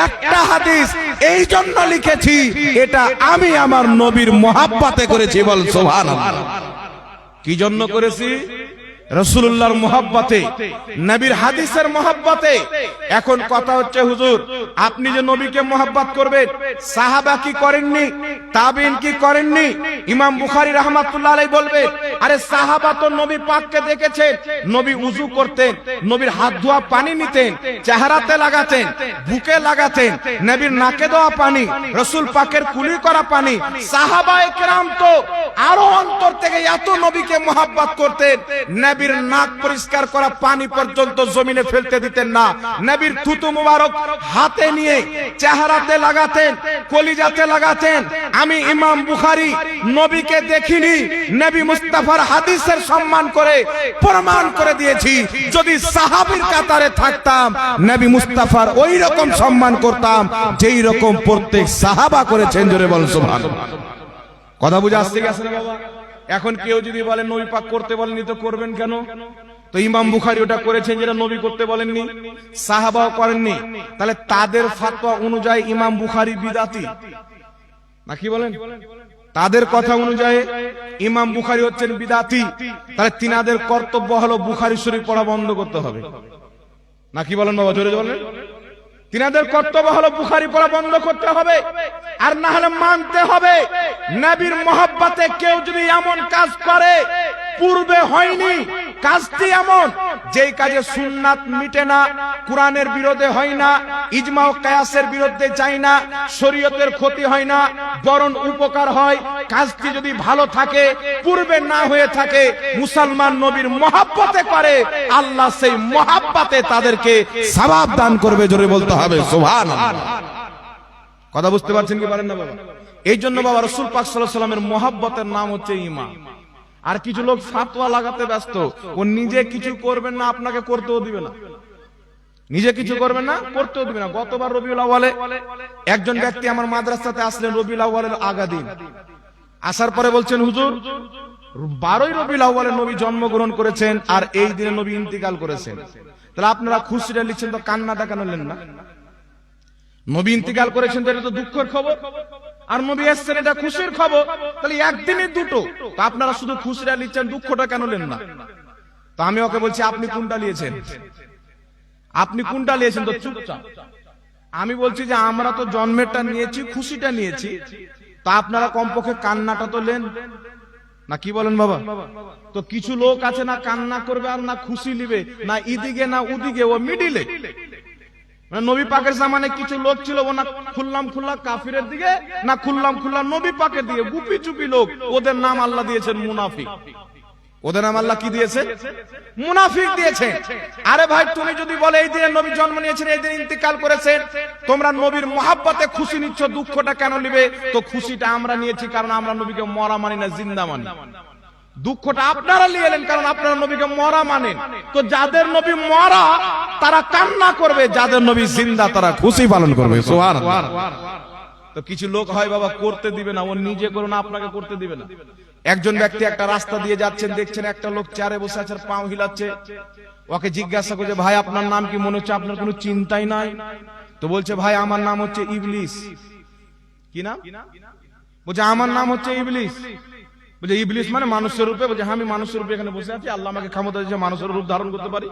একটা হাদিস এই জন্য লিখেছি, এটা আমি আমার নবীর মুহাব্বতে করেছি। বল সুবহানাল্লাহ। কি জন্য করেছি? রাসূলুল্লাহর মুহাব্বতে, নবীর হাদিসের মুহাব্বতে। এখন কথা হচ্ছে, হুজুর আপনি যে নবীকে মুহাব্বত করবেন, সাহাবা কি করেননি? তাবিঈন কি করেননি? ইমাম বুখারী রাহমাতুল্লাহ আলাইহি বলবে, আরে সাহাবা তো নবী পাককে দেখেছেন, নবী ওযু করতেন, নবীর হাত ধোয়া পানি নিতেন, চেহারাতে লাগাতেন, বুকে লাগাতেন, নবীর নাকে দেওয়া পানি, রাসূল পাকের কুলি করা পানি। সাহাবায়ে কেরাম তো আরো অন্তর থেকে এত নবীকে মুহাব্বত করতেন, নবীর নাক পরিষ্কার করা পানি পর্যন্ত জমিনে ফেলতে দিতেন না। নবীর থুতু মুবারক হাতে নিয়ে চেহারাতে লাগাতেন, কলিজাতে লাগাতেন। আমি ইমাম বুখারী নবীকে দেখিনি, নবী মুস্তাফার হাদিসের সম্মান করে প্রমাণ করে দিয়েছি। যদি সাহাবীর কাতারে থাকতাম নবী মুস্তাফার ওই রকম সম্মান করতাম যেই রকম প্রত্যেক সাহাবা করেছেন। জোরে বল সুবহানাল্লাহ। কথা বুঝে আসছে গেছে না বাবা? এখন কেউ যদি বলে নবী পাক করতে বলেননি তো করবেন কেন? তো ইমাম বুখারী ওটা করেছেন যেটা নবী করতে বলেননি, সাহাবাও করেননি, তাহলে তাদের ফতোয়া অনুযায়ী ইমাম বুখারী বিদআতি নাকি বলেন? তাদের কথা অনুযায়ী ইমাম বুখারী হচ্ছেন বিদআতি, তাহলে তিনাদের কর্তব্য হলো বুখারী শরীফ পড়া বন্ধ করতে হবে নাকি বলেন বাবা? জোরে বলেন। তিনাদের কর্তব্য হলো বুখারী পড়া বন্ধ করতে হবে, আর না হলে মানতে হবে নবীর মুহাব্বতে কেউ যদি এমন কাজ করে পূর্বে হয়নি, কাজটি এমন যেই কাজে সুন্নাত মিটে না, কোরআনের বিরোধে হয় না, ইজমা ও কিয়াসের বিরুদ্ধে যায় না, শরীয়তের ক্ষতি হয় না, বরং উপকার হয়, কাজটি যদি ভালো থাকে, পূর্বে না হয়ে থাকে, মুসলমান নবীর মুহাব্বতে করে, আল্লাহ সেই মুহাব্বতে তাদেরকে সওয়াব দান করবে। জোরে বলতে হবে সুবহানাল্লাহ। কথা বুঝতে পারছেন কি পারেন না বাবা? এই জন্য বাবা রাসূল পাক সাল্লাল্লাহু আলাইহি ওয়াসাল্লামের মুহাব্বতের নাম হচ্ছে ঈমান। আর কিছু লোক ফতোয়া লাগাতে ব্যস্ত, ও নিজে কিছু করবেন না, আপনাকে করতেও দিবে না। নিজে কিছু করবেন না, করতেও দিবেন না। গতবার রবিউল আউয়ালে একজন ব্যক্তি আমার মাদ্রাসাতে আসলেন রবিউল আউয়ালের আগা দিন, আসার পরে বলছেন হুজুর 12ই রবিউল আউয়ালে নবী জন্মগ্রহণ করেছেন আর এই দিনে নবী ইন্তিকাল করেছেন, তাহলে আপনারা খুশিটা লিখছেন তো কান্নাটা কেন নেন না? নবী ইন্তিকাল করেছেন তো এটা তো দুঃখের খবর, আর নবী এসেছেন এটা খুশির খবর, তাহলে একদিনই দুটো, তো আপনারা শুধু খুশিটা লিখছেন, দুঃখটা কেন নেন না? তো আমি ওকে বলছি আপনি কোনটা নিয়েছেন, আপনি কোনটা নিয়েছেন? তো চুপচাপ। আমি বলছি যে আমরা তো জন্মেরটা নিয়েছি, খুশিটা নিয়েছি, তা আপনারা কমপক্ষে কান্নাটা তো নেন না, কি বলেন বাবা? তো কিছু লোক আছে না কান্না করবে আর না খুশি নিবে, না ইদিকে না উদিকে, ও মিডিলে। মানে নবী পাকের জামানে কিছু লোক ছিল, ও না খুললাম খুল্লা কাফিরের দিকে, না খুললাম খুল্লা নবী পাকের দিকে, গুপি চুপি লোক। ওদের নাম আল্লাহ দিয়েছেন মুনাফিক। ওদের নাম আল্লাহ কি দিয়েছে? মুনাফিক দিয়েছে। আরে ভাই, তুমি যদি বলে এই দিনে নবী জন্ম নিয়েছেন, এই দিন ইন্তিকাল করেছেন, তোমরা নবীর মহাব্বতে খুশি নিচ্ছ, দুঃখটা কেন নিবে? তো খুশিটা আমরা নিয়েছি কারণ আমরা নবীকে মরা মানি না, জিন্দা মানি। দুঃখটা আপনারা নিয়ে এলেন কারণ আপনারা নবীকে মরা মানেন। তো যাদের নবী মরা তারা কান্না করবে, যাদের নবী জিন্দা তারা খুশি পালন করবে। সুবহানাল্লাহ। তো কিছু লোক হয় বাবা করতে দিবে না, ও নিজে করুন, আপনাকে করতে দিবে না। একজন ব্যক্তি একটা রাস্তা দিয়ে যাচ্ছেন, দেখছেন একটা লোক চেয়ারে বসে আছে, পাও হিলাচ্ছে। ওকে জিজ্ঞাসা করছে ভাই আপনার নাম কি? মনে হচ্ছে আপনার কোনো চিন্তাই নাই। তো বলছে ভাই আমার নাম হচ্ছে ইবলিস। কি নাম? বলছে আমার নাম হচ্ছে ইবলিস। বলছে ইবলিস মানে মানুষের রূপে? বলছে হ্যাঁ আমি মানুষের রূপে এখানে বসে আছি, আল্লাহ আমাকে ক্ষমতা দিয়েছে মানুষের রূপ ধারণ করতে পারি।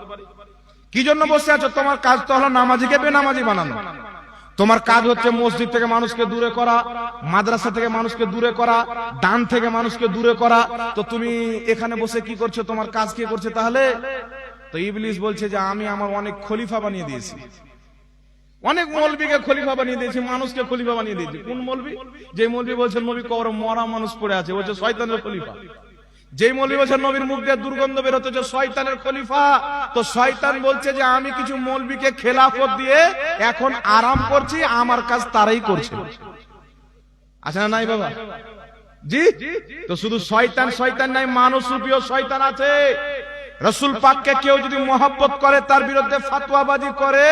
কি জন্য বসে আছো? তোমার কাজ তো হলো নামাজিকে বেনামাজি বানানো। তোমার কাজ হচ্ছে মসজিদ থেকে মানুষকে দূরে করা, মাদ্রাসা থেকে মানুষকে দূরে করা, দান থেকে মানুষকে দূরে করা। তো তুমি এখানে বসে কি করছো? তোমার কাজ কে করছে তাহলে? তো ইবলিস বলছে যে আমি আমার অনেক খলিফা বানিয়ে দিয়েছি, অনেক মৌলবীকে খলিফা বানিয়ে দিয়েছি, মানুষকে খলিফা বানিয়ে দিয়েছি। কোন মৌলবী? যে মৌলবী বলছেন নবী কবরে মরা মানুষ পড়ে আছে, বলছে শয়তানের খলিফা। যে মৌলবী বলছে নবীর মুখ দিয়ে দুর্গন্ধ বের হচ্ছে, শয়তানের খলিফা। তো শয়তান বলছে যে আমি কিছু মৌলবীকে খেলাফত দিয়ে এখন আরাম করছি, আমার কাজ তারাই করছে। আছে না নাই বাবা? জি। তো শুধু শয়তান শয়তান নাই, মানুষ রূপীয় শয়তান আছে। রাসূল পাককে কেউ যদি মহব্বত করে, তার বিরুদ্ধে ফতোয়াবাজি করে,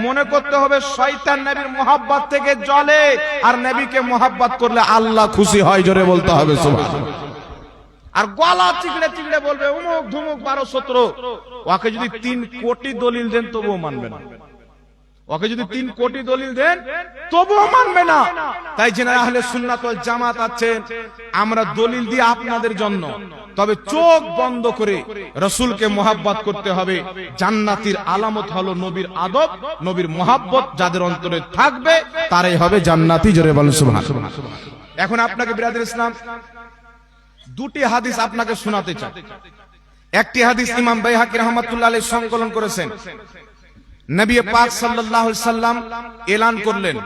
মনে করতে হবে শয়তান নবীর মহব্বত থেকে জ্বলে, আর নবীকে মহব্বত করলে আল্লাহ খুশি হয়। জোরে বলতে হবে সুবহানাল্লাহ। আর গলা চিকড়ে চিকড়ে বলবে অমুক ধুমুক 12-17। ওকে যদি 3 কোটি দলিল দেন তবুও মানবে না। ওকে যদি 3 কোটি দলিল দেন তবুও মানবে না। তাই যারা আহলে সুন্নাত ওয়াল জামাত আছেন, আমরা দলিল দিই আপনাদের জন্য, তবে চোখ বন্ধ করে রাসূলকে মহব্বত করতে হবে। জান্নাতীর আলামত হলো নবীর আদব, নবীর মহব্বত যাদের অন্তরে থাকবে তারাই হবে জান্নাতি। জোরে বলেন সুবহানাল্লাহ। এখন আপনাকে বিরাদর ইসলাম দুটি হাদিস আপনাকে শোনাতে চাই। একটি হাদিস ইমাম বাইহাকী রাহমাতুল্লাহ আলাইহি সংকলন করেছেন। নবী পাক সাল্লাল্লাহু আলাইহি সাল্লাম এলান করলেন,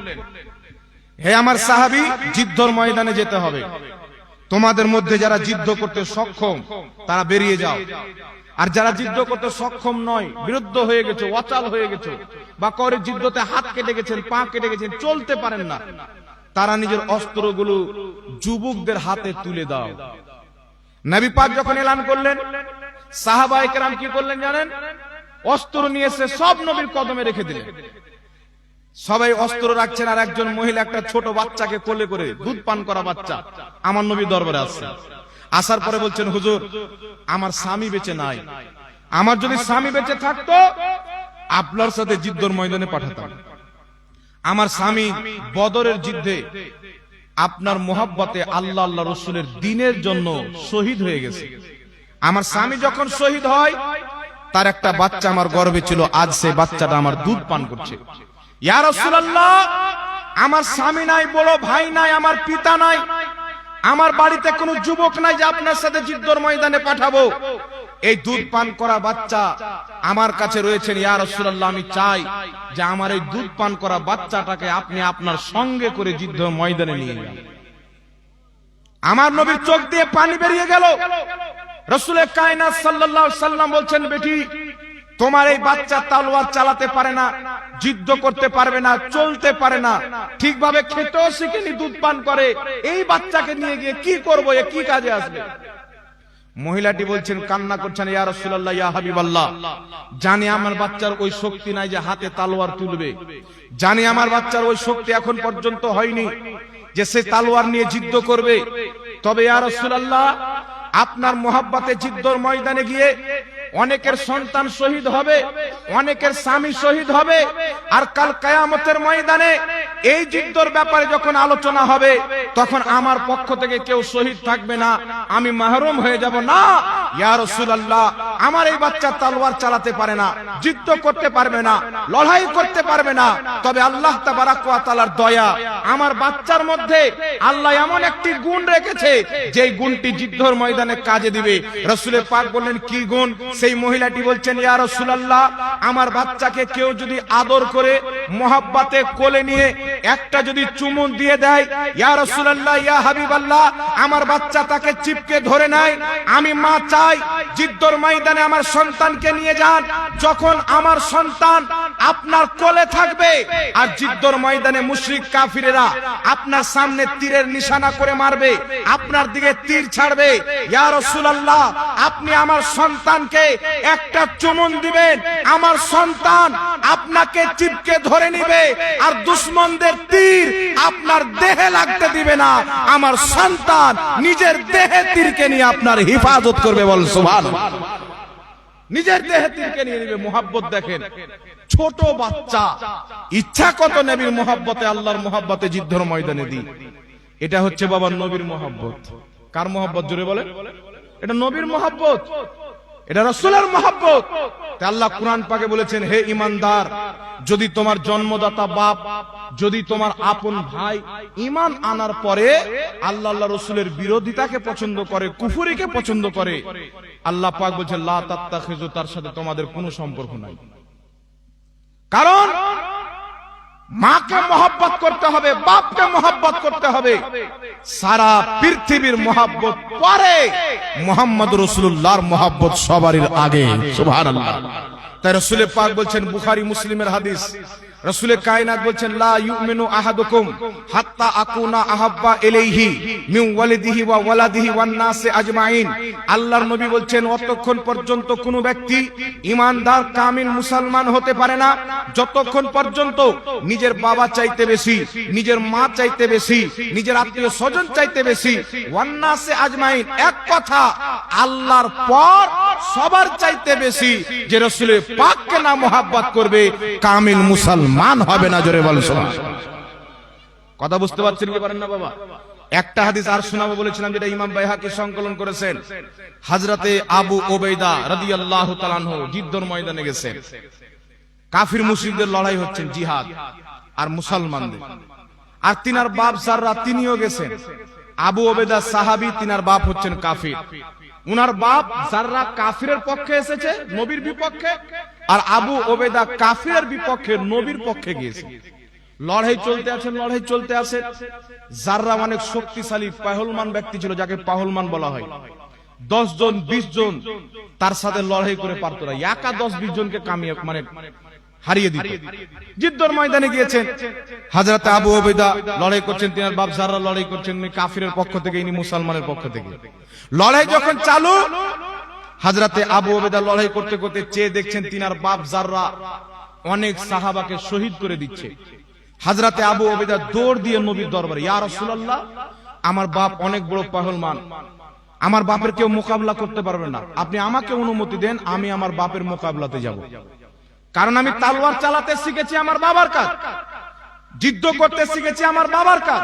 হে আমার সাহাবী, যুদ্ধের ময়দানে যেতে হবে। তোমাদের মধ্যে যারা যুদ্ধ করতে সক্ষম তারা বেরিয়ে যাও, আর যারা যুদ্ধ করতে সক্ষম নয়, বিরুদ্ধ হয়ে গেছে, অচল হয়ে গেছে, বা করে যুদ্ধতে হাত কেটে গেছেন, পা কেটে গেছেন, চলতে পারেন না, তারা নিজের অস্ত্রগুলো যুবকদের হাতে তুলে দাও। নবী পাক যখন এলান করলেন, সাহাবায়ে কেরাম কি করলেন জানেন? অস্ত্র নিয়ে এসে সব নবীর কদমে রেখে দিলেন। সবাই অস্ত্র রাখছেন, আর একজন মহিলা একটা ছোট বাচ্চাকে কোলে করে, দুধ পান করা বাচ্চা, আমার নবীর দরবারে আসছে। আসার পরে বলছেন, হুজুর আমার স্বামী বেঁচে নাই, আমার যদি স্বামী বেঁচে থাকতো আপনার সাথে যুদ্ধের ময়দানে পাঠাতাম। আমার স্বামী বদরের যুদ্ধে আপনার মোহাব্বতে আল্লাহ আল্লাহ রাসূলের দ্বীনের জন্য শহীদ হয়ে গেছে। আমার স্বামী যখন শহীদ হয়, তার একটা বাচ্চা আমার গর্ভে ছিল, আজ সেই বাচ্চাটা আমার দুধ পান করছে। ইয়া রাসূলুল্লাহ, আমার স্বামী নাই, বড় ভাই নাই, আমার পিতা নাই, আমার বাড়িতে কোনো যুবক নাই যে আপনার সাথে যুদ্ধের ময়দানে পাঠাবো। এই দুধ পান করা বাচ্চা আমার কাছে রয়েছেন। ইয়া রাসূলুল্লাহ, আমি চাই যে আমার এই দুধ পান করা বাচ্চাটাকে আপনি আপনার সঙ্গে করে যুদ্ধ ময়দানে নিয়ে যান। আমার নবীর চোখ দিয়ে পানি বেরিয়ে গেল। রাসূলে কায়নাত সাল্লাল্লাহু আলাইহি সাল্লাম বলছেন, বেটি তোমার এই বাচ্চা তলোয়ার চালাতে পারে না, যুদ্ধ করতে পারবে না, চলতে পারে না, ঠিকভাবে খেতেও শিখেনি, দুধ পান করে, এই বাচ্চাকে নিয়ে গিয়ে কি করবো, এ কি কাজে আসবে? মহিলাটি বলছেন, কান্না করছেন, ইয়া রাসূলুল্লাহ, ইয়া হাবিবাল্লাহ, জানি আমার বাচ্চার ওই শক্তি নাই যে হাতে তলোয়ার তুলবে, জানি আমার বাচ্চার ওই শক্তি এখন পর্যন্ত হয়নি যে সে তলোয়ার নিয়ে যুদ্ধ করবে। তবে ইয়া রাসূলুল্লাহ, আপনার মোহাব্বতে যুদ্ধের ময়দানে গিয়ে অনেকের সন্তান শহীদ হবে, অনেকের স্বামী শহীদ হবে, আর কাল কিয়ামতের ময়দানে এই যুদ্ধের ব্যাপারে যখন আলোচনা হবে তখন আমার পক্ষ থেকে কেউ শহীদ থাকবে না, আমি মাহরুম হয়ে যাব। না ইয়া রাসূলুল্লাহ, আমার এই বাচ্চা তলোয়ার চালাতে পারে না, যুদ্ধ করতে পারবে না, লড়াই করতে পারবে না, তবে আল্লাহ তাবারক ওয়া তাআলার দয়া, আমার বাচ্চার মধ্যে আল্লাহ এমন একটি গুণ রেখেছে যেই গুণটি যুদ্ধের ময়দানে কাজে দিবে। রাসূলের পাক বললেন, কি গুণ? সেই মহিলাটি বলছেন, ইয়া রাসূলুল্লাহ, আমার বাচ্চাকে কেউ যদি আদর করে মোহাব্বতে কোলে নিয়ে একটা যদি চুমুন দিয়ে দেয়, ইয়া রাসূলুল্লাহ, ইয়া হাবিবাল্লাহ, আমার বাচ্চা তাকে চিপকে ধরে নেয়, আমি মা চাই যুদ্ধের ময়দানে আমার সন্তানকে নিয়ে যান, যখন আমার সন্তান আপনার কোলে থাকবে আর যুদ্ধের ময়দানে মুশরিক কাফিরেরা আপনার সামনে তীরের নিশানা করে মারবে, আপনার দিকে তীর ছাড়বে, ইয়া রাসূলুল্লাহ, আপনি আমার সন্তানকে একটা চুমুন দিবেন, আমার সন্তান আপনাকে চিপকে ধরে নিবে আর দুশমনদের তীর আপনার দেহে লাগতে দিবে না, আমার সন্তান নিজের দেহে তীরকে নিয়ে আপনার হিফাজত করবে। বল সুবহানাল্লাহ। নিজের দেহে তীরকে নিয়ে নিবে। মুহাব্বত দেখেন, ছোট বাচ্চা ইচ্ছা কত নবীর মুহাব্বতে, আল্লাহর মুহাব্বতে যুদ্ধের ময়দানে দি। এটা হচ্ছে বাবা নবীর মুহাব্বত। কার মুহাব্বত জোরে বলে? এটা নবীর মুহাব্বত, এটা রাসূলের মুহাব্বত। আল্লাহ কুরআন পাকে বলেছেন, হে ঈমানদার, যদি তোমার জন্মদাতা বাপ, যদি তোমার আপন ভাই ঈমান আনার পরে আল্লাহ আল্লাহ রাসূলের বিরোধিতাকে পছন্দ করে, কুফরিকে পছন্দ করে, আল্লাহ পাক বলেছেন, লা তাত্তাখিযু, তার সাথে তোমাদের কোনো সম্পর্ক নাই। কারণ মাকে মহব্বত করতে হবে, বাপকে মহব্বত করতে হবে। সারা পৃথিবীর মহব্বত পরে, মুহাম্মদ রাসূলুল্লাহর মহব্বত সবারই আগে। সুবহানাল্লাহ। তাই রাসূল পাক বলছেন, বুখারী মুসলিমের হাদিস, রাসূল কায়নাত বলছেন, লা ইউমিনু আহাদুকুম হাত্তা আকুনা আহাব্বা ইলাইহি মিন ওয়ালিদিহি ওয়া ওয়ালাদিহি ওয়ান নাসি আজমাইন। আল্লাহর নবী বলছেন, অতক্ষণ পর্যন্ত কোন ব্যক্তি ঈমানদার কামিল মুসলমান হতে পারে না যতক্ষণ পর্যন্ত নিজের বাবা চাইতে বেশি, নিজের মা চাইতে বেশি, নিজের আত্মীয় স্বজন চাইতে বেশি, ওয়ান নাসি আজমাইন, এক কথা আল্লাহর পর সবার চাইতে বেশি যে রাসূলের পাককে না মুহাব্বত করবে, কামিল মুসলমান হবে না। জোরে বল সুবহানাল্লাহ। কথা বুঝতে পারছেন কি পারেন না বাবা? একটা হাদিস আর শোনাবো বলেছিলাম, যেটা ইমাম বাইহাকি সংকলন করেছেন। হযরতে আবু উবাইদা রাদিয়াল্লাহু তাআলা আনহু যুদ্ধের ময়দানে গেছেন, কাফির মুশরিকদের লড়াই হচ্ছে, জিহাদ আর মুসলমানদের, আর তিনার বাপ জাররা তিনিও গেছেন। আবু উবাইদা সাহাবী, তিনার বাপ হচ্ছেন কাফির। উনার বাপ জাররা কাফিরের পক্ষে এসেছে, নবীর বিপক্ষে, আর আবু উবাইদা কাফিরের বিপক্ষে, নবীর পক্ষে গিয়েছে। লড়াই চলতে আছে, লড়াই চলতে আছে। জাররা অনেক শক্তিশালী পাহলমান ব্যক্তি ছিল, যাকে পাহলমান বলা হয়। 10 জন 20 জন তার সাথে লড়াই করে পারতো না, একা 10-20 জনকে কামিয়ে মানে হারিয়ে দিত। যুদ্ধের ময়দানে গিয়েছেন হযরত আবু উবাইদা, লড়াই করছেন, তিনার বাপ জাররা লড়াই করছেন, উনি কাফিরের পক্ষ থেকে, ইনি মুসলমানের পক্ষ থেকে। লড়াই যখন চালু, হযরতে আবু উবাইদা লড়াই করতে করতে চেয়ে দেখছেন তিনার বাপ জাররা অনেক সাহাবাকে শহীদ করে দিচ্ছে। হযরতে আবু উবাইদা দৌড় দিয়ে নবীর দরবারে, ইয়া রাসূলুল্লাহ, আমার বাপ অনেক বড় পাহলমান, আমার বাপের কেউ মোকাবিলা করতে পারবে না, আপনি আমাকে অনুমতি দেন, আমি আমার বাপের মোকাবিলাতে যাব। কারণ আমি তলোয়ার চালাতে শিখেছি আমার বাবার কাজ, যুদ্ধ করতে শিখেছি আমার বাবার কাজ।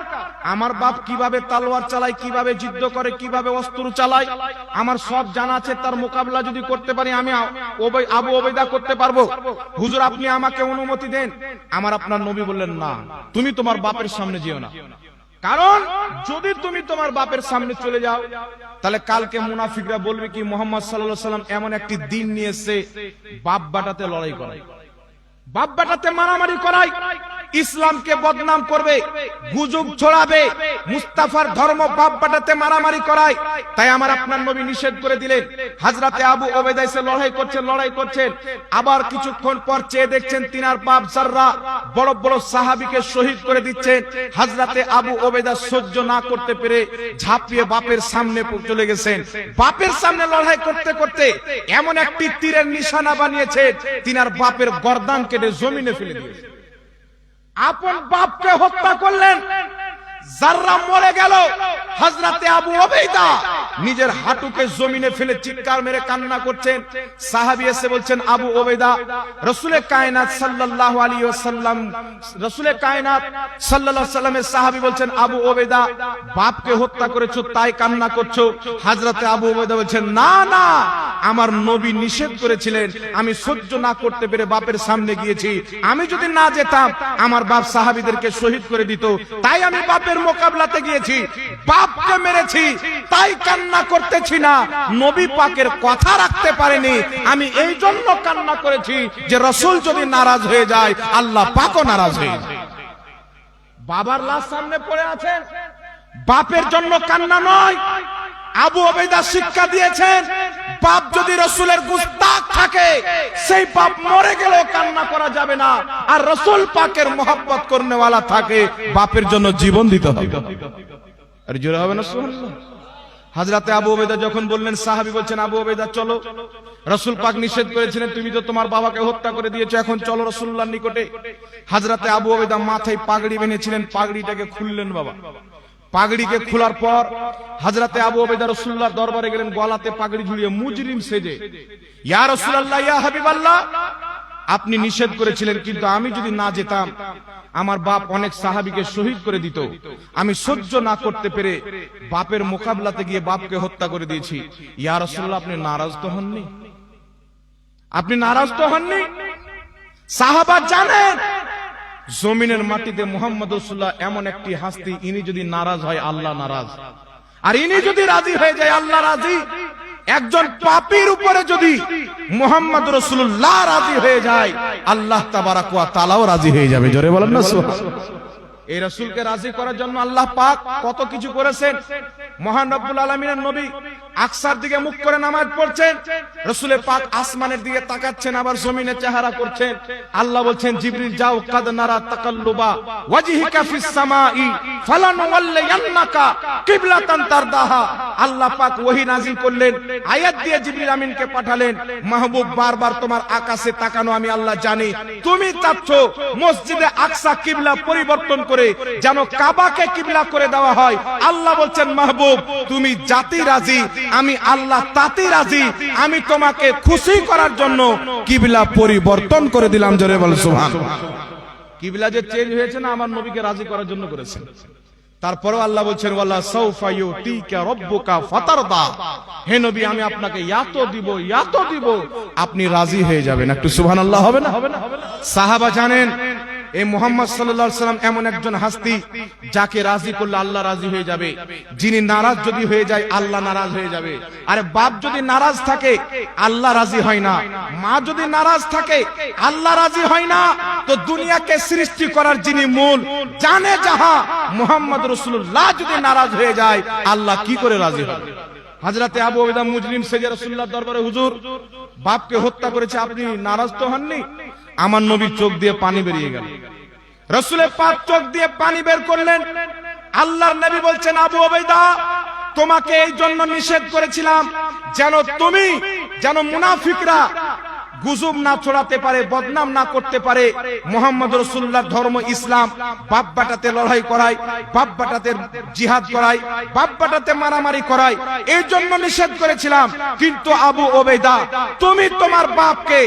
আমার বাপ কিভাবে তলোয়ার চালায়, কিভাবে যুদ্ধ করে, কিভাবে অস্ত্র চালায়, আমার সব জানা আছে। তার মোকাবিলা যদি করতে পারি, আমি আবু উবাইদা করতে পারবো। হুজুর, আপনি আমাকে অনুমতি দেন। আমার আপনার নবী বললেন, না, তুমি তোমার বাপের সামনে যেও না, কারণ যদি তুমি তোমার বাপের সামনে চলে যাও তাহলে কালকে মুনাফিকরা বলবে কি, মুহাম্মদ সাল্লাল্লাহু আলাইহি ওয়াসাল্লাম এমন একটি দিন নিয়ে এসে বাপ বাটাতে লড়াই করায়, বাপ বাটাতে মারামারি করায়। ইসলামকে বদনাম করবে, গুজব ছড়াবে, মুস্তাফার ধর্ম বাপ বাটাতে মারামারি করায়। তাই আমার আপনার নবী নিষেধ করে দিলেন। হযরতে আবু ওবেদা এসে লড়াই করছেন। আবার কিছুক্ষণ পর চেয়ে দেখছেন তিনার বাপ যাররা বড় বড় সাহাবীকে শহীদ করে দিচ্ছেন। হযরতে আবু ওবেদা সহ্য না করতে পেরে ঝাঁপিয়ে বাপের সামনে চলে গেছেন। বাপের সামনে লড়াই করতে করতে এমন একটি তীরের নিশানা বানিয়েছেন, তিনার বাপের গর্দান কেটে জমিনে ফেলে দিয়েছেন। আপন বাপকে হত্যা করলেন, যাররা মরে গেল। হযরতে আবু ওবেদা নিজের হাঁটুকে জমিনে ফেলে চিৎকার মেরে কান্না করছেন। সাহাবী এসে বলছেন, আবু ওবেদা, রাসূলে কায়নাত সাল্লাল্লাহু আলাইহি ওয়াসাল্লাম, রাসূলে কায়নাত সাল্লাল্লাহু আলাইহি ওয়াসাল্লামের সাহাবী বলছেন, আবু ওবেদা, বাপকে হত্যা করেছো তাই কান্না করছো। হযরতে আবু ওবেদা বলছেন, না না, আমার নবী নিষেধ করেছিলেন, আমি সহ্য না করতে পেরে বাপের সামনে গিয়েছি। আমি যদি না যেতাম আমার বাপ সাহাবীদেরকে শহীদ করে দিত, তাই আমি বাপের মোকাবিলাতে গিয়েছি। বাপকে মেরেছি তাই কান্না করতেছি না, নবী পাকের কথা রাখতে পারেনি, আমি এই জন্য কান্না করেছি যে রাসূল যদি নারাজ হয়ে যায় আল্লাহ পাকও নারাজ হয়ে যায়। বাবার লাশ সামনে পড়ে আছেন, বাপের জন্য কান্না নয়। আবু ওবেদা শিক্ষা দিয়েছেন, বাপ যদি রাসূলের গুস্তাখ থাকে, সেই বাপ মরে গেলেও কান্না করা যাবে না। আর রাসূল পাকের মোহাব্বত করনেওয়ালা থাকে, বাপের জন্য জীবন দিতে হবে। আর জোরে হবে না সুবহানাল্লাহ। হযরতে আবু ওবেদা যখন বললেন, সাহাবী বলছেন, আবু ওবেদা চলো, রাসূল পাক নিষেধ করেছিলেন, তুমি তো তোমার বাবাকে হত্যা করে দিয়েছো, এখন চলো রাসূলুল্লাহর নিকটে। হযরতে আবু ওবেদা মাথায় পাগড়ি বেঁধেছিলেন, পাগড়িটাকে খুললেন। বাবা পাগড়িকে খোলার পর হযরতে আবু ওবেদা রাসূলুল্লাহর দরবারে গেলেন, গলাতে পাগড়ি ঝুলিয়ে মুজরিম সেজে, ইয়া রাসূলুল্লাহ, ইয়া হাবিবাল্লাহ, আপনি নিষেধ করেছিলেন, কিন্তু আমি যদি না যেতাম আমার বাপ অনেক সাহাবীকে শহীদ করে দিত। আমি সহ্য না করতে পেরে বাপের মোকাবিলাতে গিয়ে বাপকে হত্যা করে দিয়েছি। ইয়া রাসূলুল্লাহ, আপনি নারাজ তো হননি? আপনি নারাজ তো হননি? সাহাবা জানেন জমিনের মাটিতে মুহাম্মদ রাসূলুল্লাহ এমন একটি হাস্তি, ইনি যদি নারাজ হয় আল্লাহ নারাজ, আর ইনি যদি রাজি হয়ে যায় আল্লাহ রাজি। একজন পাপীর উপরে যদি মুহাম্মদ রাসূলুল্লাহ রাজি হয়ে যায়, আল্লাহ তাবারাক ওয়া তাআলাও রাজি হয়ে যাবে। জোরে বলেন না সুবহানাল্লাহ। এই রাসূলকে রাজি করার জন্য আল্লাহ পাক কত কিছু করেছেন। মহান রব্বুল আলামিনের নবী আকসার দিকে মুখ করে নামাজ পড়ছেন, রাসূলে পাক আসমানের দিকে তাকাচ্ছেন, আবার জমিনে চেহারা করছেন। আল্লাহ বলছেন, জিবরিল যাও, কাদ নারা তাকাল্লুবা ওয়াজহিকা ফিস সামাই ফালানুওয়াল্লিয়ান্নাকা কিবলাতান তারদাহা। আল্লাহ পাক ওহী নাযিল করলেন, আয়াত দিয়ে জিবরিল আমিনকে পাঠালেন, মাহবুব বারবার তোমার আকাশে তাকানো আমি আল্লাহ জানি, তুমি চাচ্ছো মসজিদে আকসা কিবলা পরিবর্তন করে যেন কাবাকে কিবলা করে দেওয়া হয়। আল্লাহ বলছেন, মাহবুব তুমি জাতি রাজি, আমি আল্লাহ তাতে রাজি, আমি তোমাকে খুশি করার জন্য কিবলা পরিবর্তন করে দিলাম। জোরে বল সুবহানাল্লাহ। কিবলা যে চেঞ্জ হয়েছে না, আমার নবীকে রাজি করার জন্য করেছেন। তারপরেও আল্লাহ বলছেন, ওয়ালা সাউফা ইউতিকা রাব্বুকা ফাতারদা, হে নবী আমি আপনাকে এত দিব, আপনি রাজি হয়ে যাবেন। একটু সুবহানাল্লাহ হবে না? সাহাবা জানেন এই মুহাম্মদ সাল্লাল্লাহু আলাইহি ওয়াসাল্লাম এমন একজন হাস্তি, যাকে রাজি করলে আল্লাহ রাজি হয়ে যাবে, যিনি নারাজ যদি হয়ে যায় আল্লাহ নারাজ হয়ে যাবে। আরে বাপ যদি নারাজ থাকে আল্লাহ রাজি হয় না, মা যদি নারাজ থাকে আল্লাহ রাজি হয় না, তো দুনিয়াকে সৃষ্টি করার যিনি মূল জানে যাহা মুহাম্মদ রাসূলুল্লাহ যদি নারাজ হয়ে যায় আল্লাহ কি করে রাজি হবে? হযরতে আবু ওবেদা মুজরিম সেজে রাসূলুল্লাহর দরবারে, হুজুর বাপকে হত্যা করেছে, আপনি নারাজ তো হননি? আমার নবীর চোখ দিয়ে পানি বেরিয়ে গেল। রাসূলের পাক চোখ দিয়ে পানি বের করলেন। আল্লাহর নবী বলছেন, আবু ওবেদা তোমাকে এই জন্য নিষেধ করেছিলাম যেন মুনাফিকরা গুজব না ছড়াতে পারে, বদনাম না করতে পারে। মুহাম্মদ রাসূলুল্লাহর ধর্ম ইসলাম, বাপ বাটাতে লড়াই করায়, বাপ বাটাতে জিহাদ করায়, বাপ বাটাতে মারামারি করায়, এই জন্য নিষেধ করেছিলাম। কিন্তু আবু ওবেদা তুমি তোমার বাপকে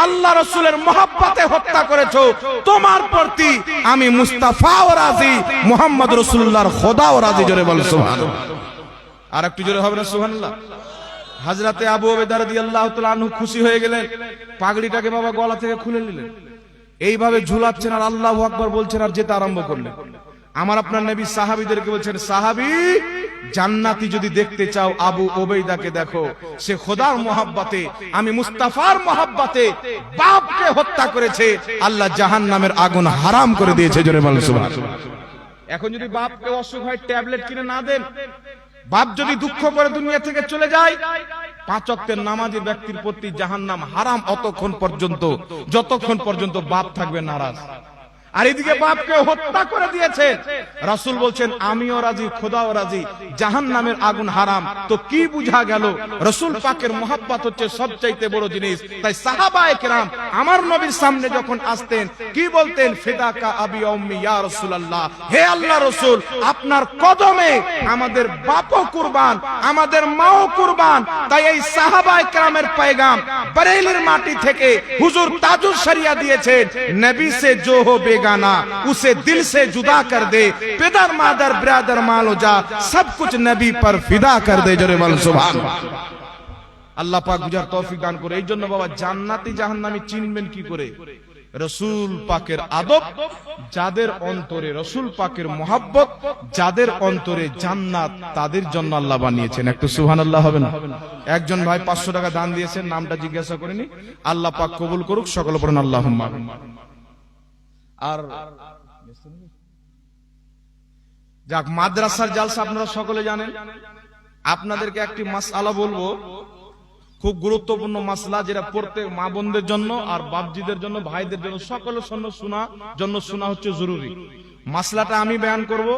আল্লাহ রাসূলের মহব্বতে হত্যা করেছো, তোমার প্রতি আমি মুস্তাফাও রাজি, মুহাম্মদ রাসূলুল্লাহর খোদাও রাজি। জোরে বল সুবহানাল্লাহ। আর একটু জোরে হবে না সুবহানাল্লাহ? হযরতে আবু ওবেদা রাদিয়াল্লাহু তাআলা আনহু খুশি হয়ে গেলেন, পাগড়িটাকে বাবা গলা থেকে খুলে নিলেন, এইভাবে ঝুলাচ্ছেন আর আল্লাহু আকবার বলছেন, আর যেতে আরম্ভ করলেন। আমার আপনার নবী সাহাবীদেরকে বলছেন, সাহাবী জান্নাতি যদি দেখতে চাও আবু ওবেইদাকে দেখো, সে খোদার মহব্বতে, আমি মুস্তাফার মহব্বতে বাপকে হত্যা করেছে, আল্লাহ জাহান্নামের আগুন হারাম করে দিয়েছে। জোরে বলেন সুবহানাল্লাহ। এখন যদি বাপকে অসুখ হয় ট্যাবলেট কিনে না দেন, বাপ যদি দুঃখ করে দুনিয়া থেকে চলে যায়, 5 ওয়াক্তের নামাজি ব্যক্তির প্রতি জাহান্নাম হারাম অতক্ষণ পর্যন্ত যতক্ষণ পর্যন্ত বাপ থাকবে নারাজ। আর এদিকে বাপকে হত্যা করে দিয়েছে, রাসূল বলছেন আমিও রাজি, খোদাও রাজি, জাহান্নামের আগুন হারাম। তো কি বুঝা গেল? রাসূল পাকের মহব্বত হচ্ছে সবচাইতে বড় জিনিস। তাই সাহাবায়ে কেরাম আমার নবীর সামনে যখন আসতেন কি বলতেন? ফিদাকা আবি ওয়া উম্মি ইয়া রাসূলুল্লাহ, হে আল্লাহ রাসূল, আপনার কদমে আমাদের বাপও কুরবান, আমাদের মাও কুরবান। তাই এই সাহাবায়ে কেরামের পয়গাম বরেলির মাটি থেকে হুজুর তাজুল শরিয়া দিয়েছেন, নবী সে जो हो बेगाना उसे दिल से जुदा कर दे, पितर मादर ब्रदर मालो जा सब कुछ नबी पर फिदा कर दे। জোরে বল সুবহানাল্লাহ। আল্লাহ পাক বুঝার তৌফিক দান করে। এই জন্য বাবা জান্নাতি জাহান্নামী চিনবেন কি করে? রাসূল পাকের আদব যাদের অন্তরে, রাসূল পাকের মহব্বত যাদের অন্তরে, জান্নাত তাদের জন্য আল্লাহ বানিয়েছেন। একটু সুবহানাল্লাহ হবে না? একজন ভাই 500 টাকা দান দিয়েছেন, নামটা জিজ্ঞাসা করিনি, আল্লাহ পাক কবুল করুক, সকলে পড়েন আল্লাহুম্মা। আর যাক, মাদ্রাসার জালসা আপনারা সকলে জানেন। আপনাদেরকে একটি মাসআলা বলবো, খুব গুরুত্বপূর্ণ মাসলা, যেটা প্রত্যেক মা বোনদের জন্য আর বাপজিদের জন্য, ভাইদের জন্য, সকলের জন্য শোনা হচ্ছে জরুরি। মাসলাটা আমি বয়ান করব,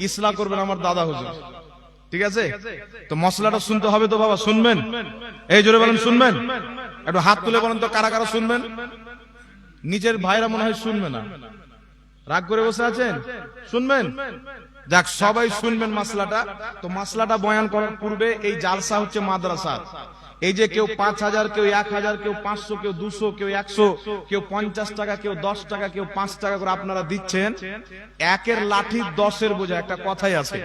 ইসলাহ করবেন আমার দাদা হুজুর, ঠিক আছে? তো মশলাটা শুনতে হবে তো বাবা, শুনবেন? এই জোরে বলেন শুনবেন? একটু হাত তুলে বলেন তো কারা কারা শুনবেন। নিজের ভাইরা মনে হয় শুনবে না, রাগ করে বসে আছেন, শুনবেন? যাক, সবাই শুনবেন মাসলাটা। তো মাসলাটা বয়ান করার পূর্বে, এই জালসা হচ্ছে মাদ্রাসা। এই যে কেউ 5000, কেউ 1000, কেউ 500, কেউ 200, কেউ 100, কেউ 50 টাকা, কেউ 10 টাকা, কেউ 5 টাকা করে আপনারা দিচ্ছেন, একের লাঠি 10-এর বোঝা, একটা কথাই আছে।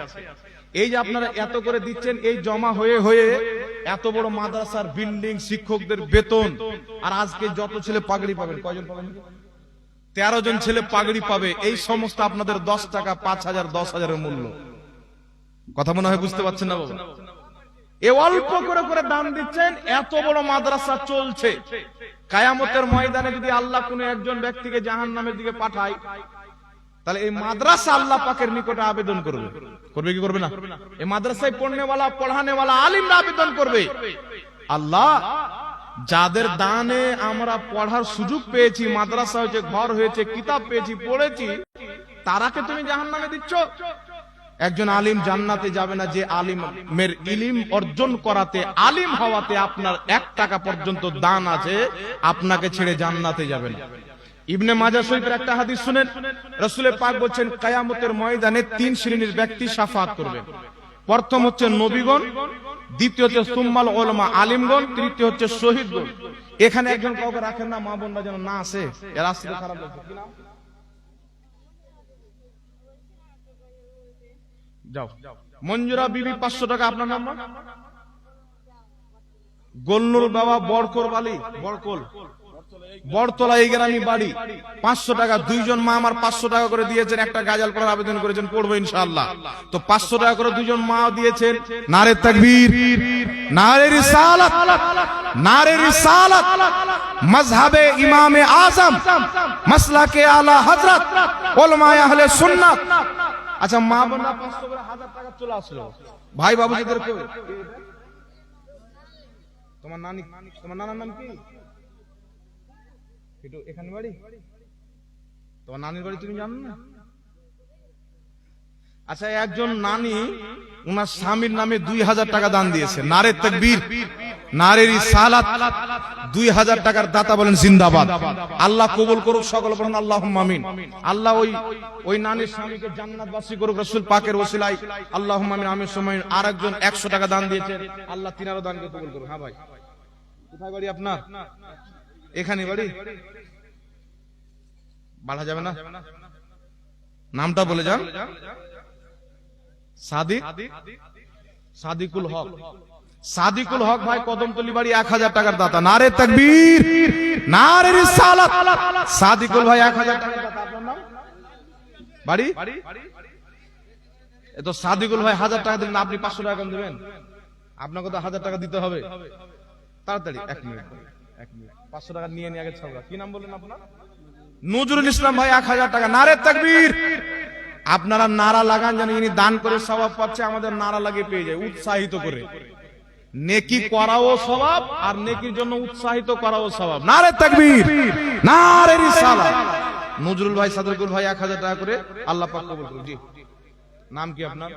এই যে আপনারা এত করে দিচ্ছেন, এই জমা হয়ে হয়ে এত বড় মাদ্রাসার বিল্ডিং, শিক্ষকদের বেতন, আর আজকে যত ছেলে পাগড়ি পাবেন, কয়জন পাবেন? 13 জন ছেলে পাগড়ি পাবে। এই সমস্ত আপনাদের 10 টাকা, 5000, 10,000-এর মূল্য। কথা মনে হয় বুঝতে পারছেন না বাবা? এ অল্প করে করে দান দিচ্ছেন, এত বড় মাদ্রাসা চলছে। কিয়ামতের ময়দানে যদি আল্লাহ কোনো একজন ব্যক্তিকে জাহান্নামের দিকে পাঠায়, তাহলে এই মাদ্রাসা আল্লাহ পাকের নিকটে আবেদন করবে। করবে কি করবে না? এই মাদ্রাসায় পড়নেওয়ালা, পড়ানেওয়ালা আলিমরা আবেদন করবে, আল্লাহ যাদের দানে আমরা পড়ার সুযোগ পেয়েছি, মাদ্রাসা হয়েছে, ঘর হয়েছে, কিতাব পেয়েছি, পড়েছি, তারাকে তুমি জাহান্নামে দিচ্ছ। একজন আলিম জান্নাতে যাবে না যে আলিমের ইলম অর্জন করাতে, আলিম হওয়াতে আপনার 1 টাকা পর্যন্ত দান আছে, আপনাকে ছেড়ে জান্নাতে যাবে না। ইবনে মাজাহ শরীফের একটা হাদিস শুনেন, রাসূল পাক বলেন কিয়ামতের ময়দানে 3 শ্রেণীর ব্যক্তি শাফাআত করবে। প্রথম হচ্ছে নবীগণ, দ্বিতীয় হচ্ছে সুম্মাল উলামা আলিমগণ, তৃতীয় হচ্ছে শহীদগণ। এখানে একজন কাউকে রাখেন না, মা বোনরা যেন না আসে, এর আসলে খারাপ লাগছে। কি নাম? যাও, মঞ্জুরা বিবি 500 টাকা। আপনার নাম? গোলনুর বাবা বড়কোল বালি, বড়কোল, বড়তলা, এই গ্রামে বাড়ি। 500 টাকা। 2 জন মা আমার 500 টাকা করে দিয়েছেন, একটা গাজাল পড়ার আবেদন করেছেন, পড়বো ইনশাআল্লাহ। তো 500 টাকা করে 2 জন মা দিয়েছেন। নারে তাকবীর, নারে রিসালাত, নারে রিসালাত, মাযহাবে ইমামে আযম, মাসলাকে আলা হযরত, উলামায়ে আহলে সুন্নাত। আচ্ছা, মা বোনরা 500 করে 1000 টাকা চলে আসলো। ভাই বাবুজিদের কেউ? তোমার নানি, তোমার নানার নাম কি? এখানে বাড়ি? তোমার নানির বাড়ি তুমি জানো না? আচ্ছা, একজন নানি উনার স্বামীর নামে 2000 টাকা দান দিয়েছে। নারে তাকবীর, নারে রিসালাত। 2000 টাকার দাতা বলেন জিন্দাবাদ। আল্লাহ কবুল করুক, সকলে বলেন আল্লাহুম্মা আমিন। আল্লাহ ওই নানির স্বামীকে জান্নাতবাসী করুক রাসূল পাকের ওসিলায়, আল্লাহুম্মা আমিন। আমিন সময় আরেকজন 100 টাকা দান দিয়েছেন, আল্লাহ তিনারও দানকে কবুল করুক। হ্যাঁ ভাই, কোথায় বাড়ি আপনার? এখানে বাড়ি? বলা যাবে না, নামটা বলে যান। সাদিকুল হক, সাদিকুল হক ভাই কদমতলি বাড়ি, 1000 টাকার দাতা। নারে তাকবীর, নারে রিসালাত। সাদিকুল ভাই 1000 টাকার দাতা। আপনার নাম? বাড়ি এ তো সাদিকুল ভাই 1000 টাকা দিলেন, আপনি 500 টাকা কম দিবেন? আপনাকে তো 1000 টাকা দিতে হবে। তাড়াতাড়ি 1 মিনিট 500 টাকা নিয়ে আগে ছবরা। কি নাম বললেন আপনার? নজরুল ইসলাম ভাই 1000 টাকা। নারে তাকবীর। আপনারা নারা লাগান যেন ইনি দান করে সওয়াব পাচ্ছে, আমাদের নারা লাগিয়ে পেয়ে যায় উৎসাহিত করে। নেকি করাও সওয়াব আর নেকির জন্য উৎসাহিত করাও সওয়াব। নারে তাকবীর, নারে রিসালাত। নজরুল ভাই সাদিকুল ভাই 1000 টাকা করে আল্লাহ পাক কবুল করুন। জি, নাম কি আপনার?